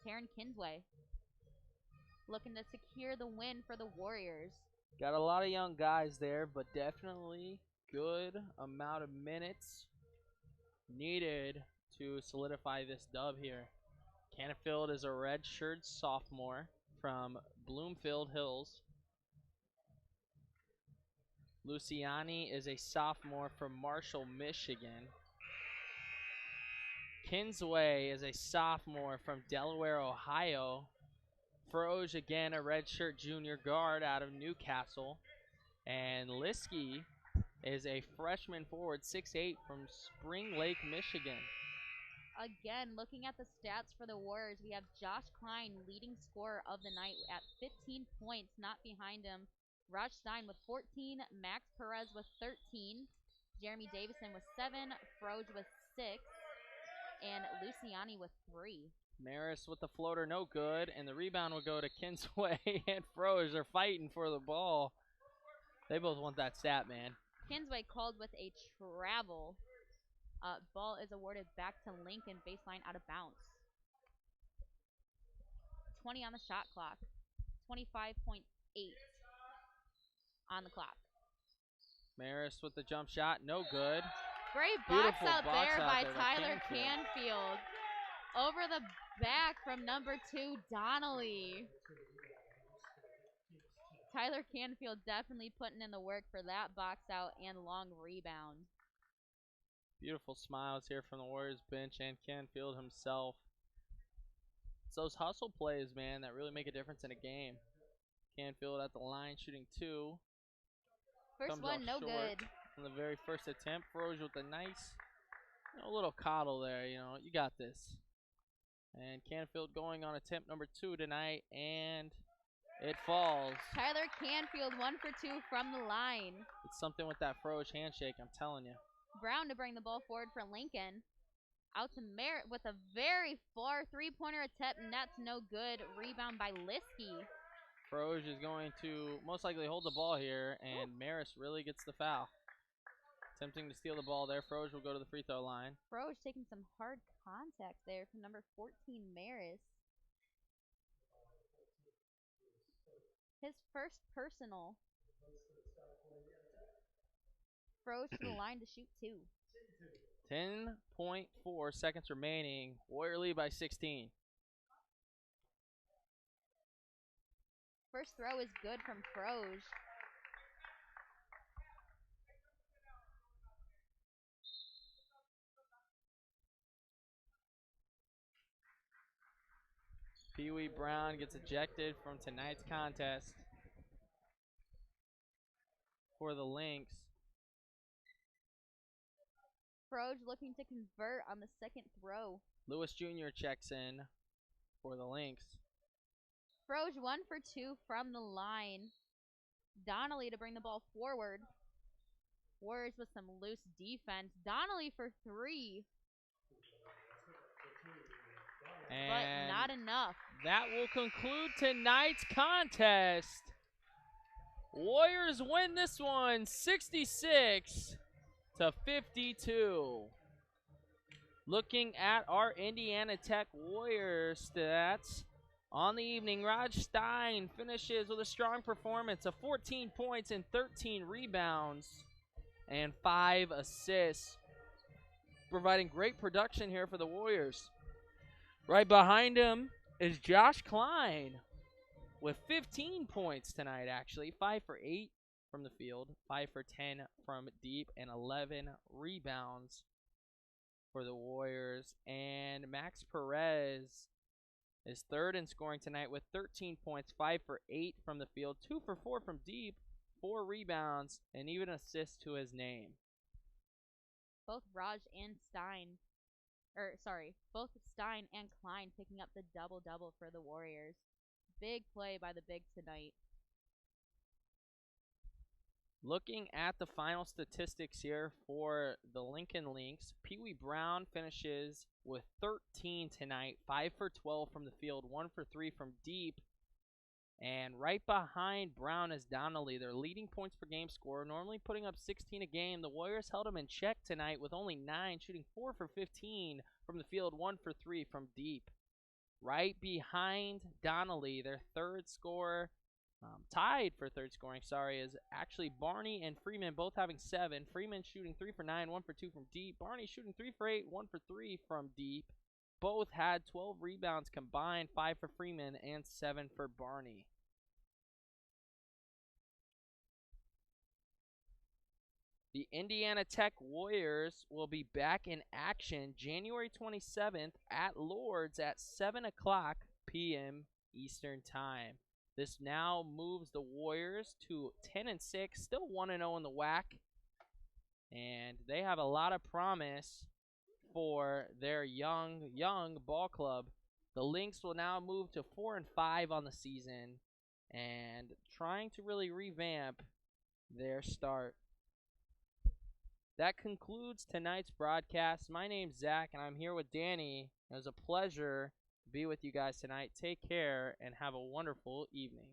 B: Taryn Kinsway. Looking to secure the win for the Warriors.
C: Got a lot of young guys there, but definitely good amount of minutes needed to solidify this dub here. Canfield is a redshirt sophomore from Bloomfield Hills. Luciani is a sophomore from Marshall, Michigan. Kinsway is a sophomore from Delaware, Ohio. Froge, again, a redshirt junior guard out of Newcastle. And Liskey is a freshman forward, 6'8", from Spring Lake, Michigan.
B: Again, looking at the stats for the Warriors, we have Josh Klein, leading scorer of the night at 15 points, not behind him. Raj Stein with 14, Max Perez with 13, Jeremy Davison with 7, Froge with 6, and Luciani with 3.
C: Maris with the floater, no good, and the rebound will go to Kinsway and Froge. They're fighting for the ball. They both want that stat, man.
B: Kinsway called with a travel. Ball is awarded back to Lincoln, baseline out of bounds. 20 on the shot clock. 25.8 on the clock.
C: Maris with the jump shot, no good.
B: Great box
C: Beautiful
B: out
C: box
B: there
C: out
B: by
C: there by
B: Tyler Canfield. Over the back from number 2, Donnelly. Tyler Canfield definitely putting in the work for that box out and long rebound.
C: Beautiful smiles here from the Warriors bench and Canfield himself. It's those hustle plays, man, that really make a difference in a game. Canfield at the line shooting 2.
B: First one, no good.
C: On the very first attempt, Froge with a nice, little coddle there. You got this. And Canfield going on attempt number 2 tonight, and it falls.
B: Tyler Canfield 1 for 2 from the line.
C: It's something with that Froge handshake, I'm telling you.
B: Brown to bring the ball forward for Lincoln. Out to Merritt with a very far three-pointer attempt, and that's no good. Rebound by Liskey.
C: Froge is going to most likely hold the ball here, and Maris really gets the foul. Attempting to steal the ball there. Froge will go to the free throw line.
B: Froge taking some hard contact there from number 14, Maris. His first personal. Froge to the line to shoot 2.
C: 10.4 seconds remaining. Warrior lead by 16.
B: First throw is good from Froge.
C: Pee Wee Brown gets ejected from tonight's contest for the Lynx.
B: Froge looking to convert on the second throw.
C: Lewis Jr. checks in for the Lynx.
B: Froge 1 for 2 from the line. Donnelly to bring the ball forward. Warriors with some loose defense. Donnelly for 3. But not enough.
C: That will conclude tonight's contest. Warriors win this one 66-52. Looking at our Indiana Tech Warriors stats on the evening, Raj Stein finishes with a strong performance of 14 points and 13 rebounds and 5 assists, providing great production here for the Warriors. Right behind him is Josh Klein with 15 points tonight, actually. 5 for 8 from the field, 5 for 10 from deep, and 11 rebounds for the Warriors. And Max Perez is third in scoring tonight with 13 points, 5 for 8 from the field, 2 for 4 from deep, 4 rebounds, and even an assist to his name.
B: Both Stein and Klein picking up the double-double for the Warriors. Big play by the Bigs tonight.
C: Looking at the final statistics here for the Lincoln Lynx, Pee Wee Brown finishes with 13 tonight, 5 for 12 from the field, 1 for 3 from deep. And right behind Brown is Donnelly, their leading points per game scorer, normally putting up 16 a game. The Warriors held him in check tonight with only 9, shooting 4 for 15 from the field, 1 for 3 from deep. Right behind Donnelly, their third scorer, tied for third scoring, is actually Barney and Freeman, both having 7. Freeman shooting 3 for 9, 1 for 2 from deep. Barney shooting 3 for 8, 1 for 3 from deep. Both had 12 rebounds combined, 5 for Freeman and 7 for Barney. The Indiana Tech Warriors will be back in action January 27th at Lourdes at 7 o'clock p.m. Eastern Time. This now moves the Warriors to 10-6, still 1-0 in the WAC. And they have a lot of promise for their young ball club. The Lynx will now move to 4-5 on the season and trying to really revamp their start. That concludes tonight's broadcast. My name's Zach, and I'm here with Danny. It was a pleasure to be with you guys tonight. Take care and have a wonderful evening.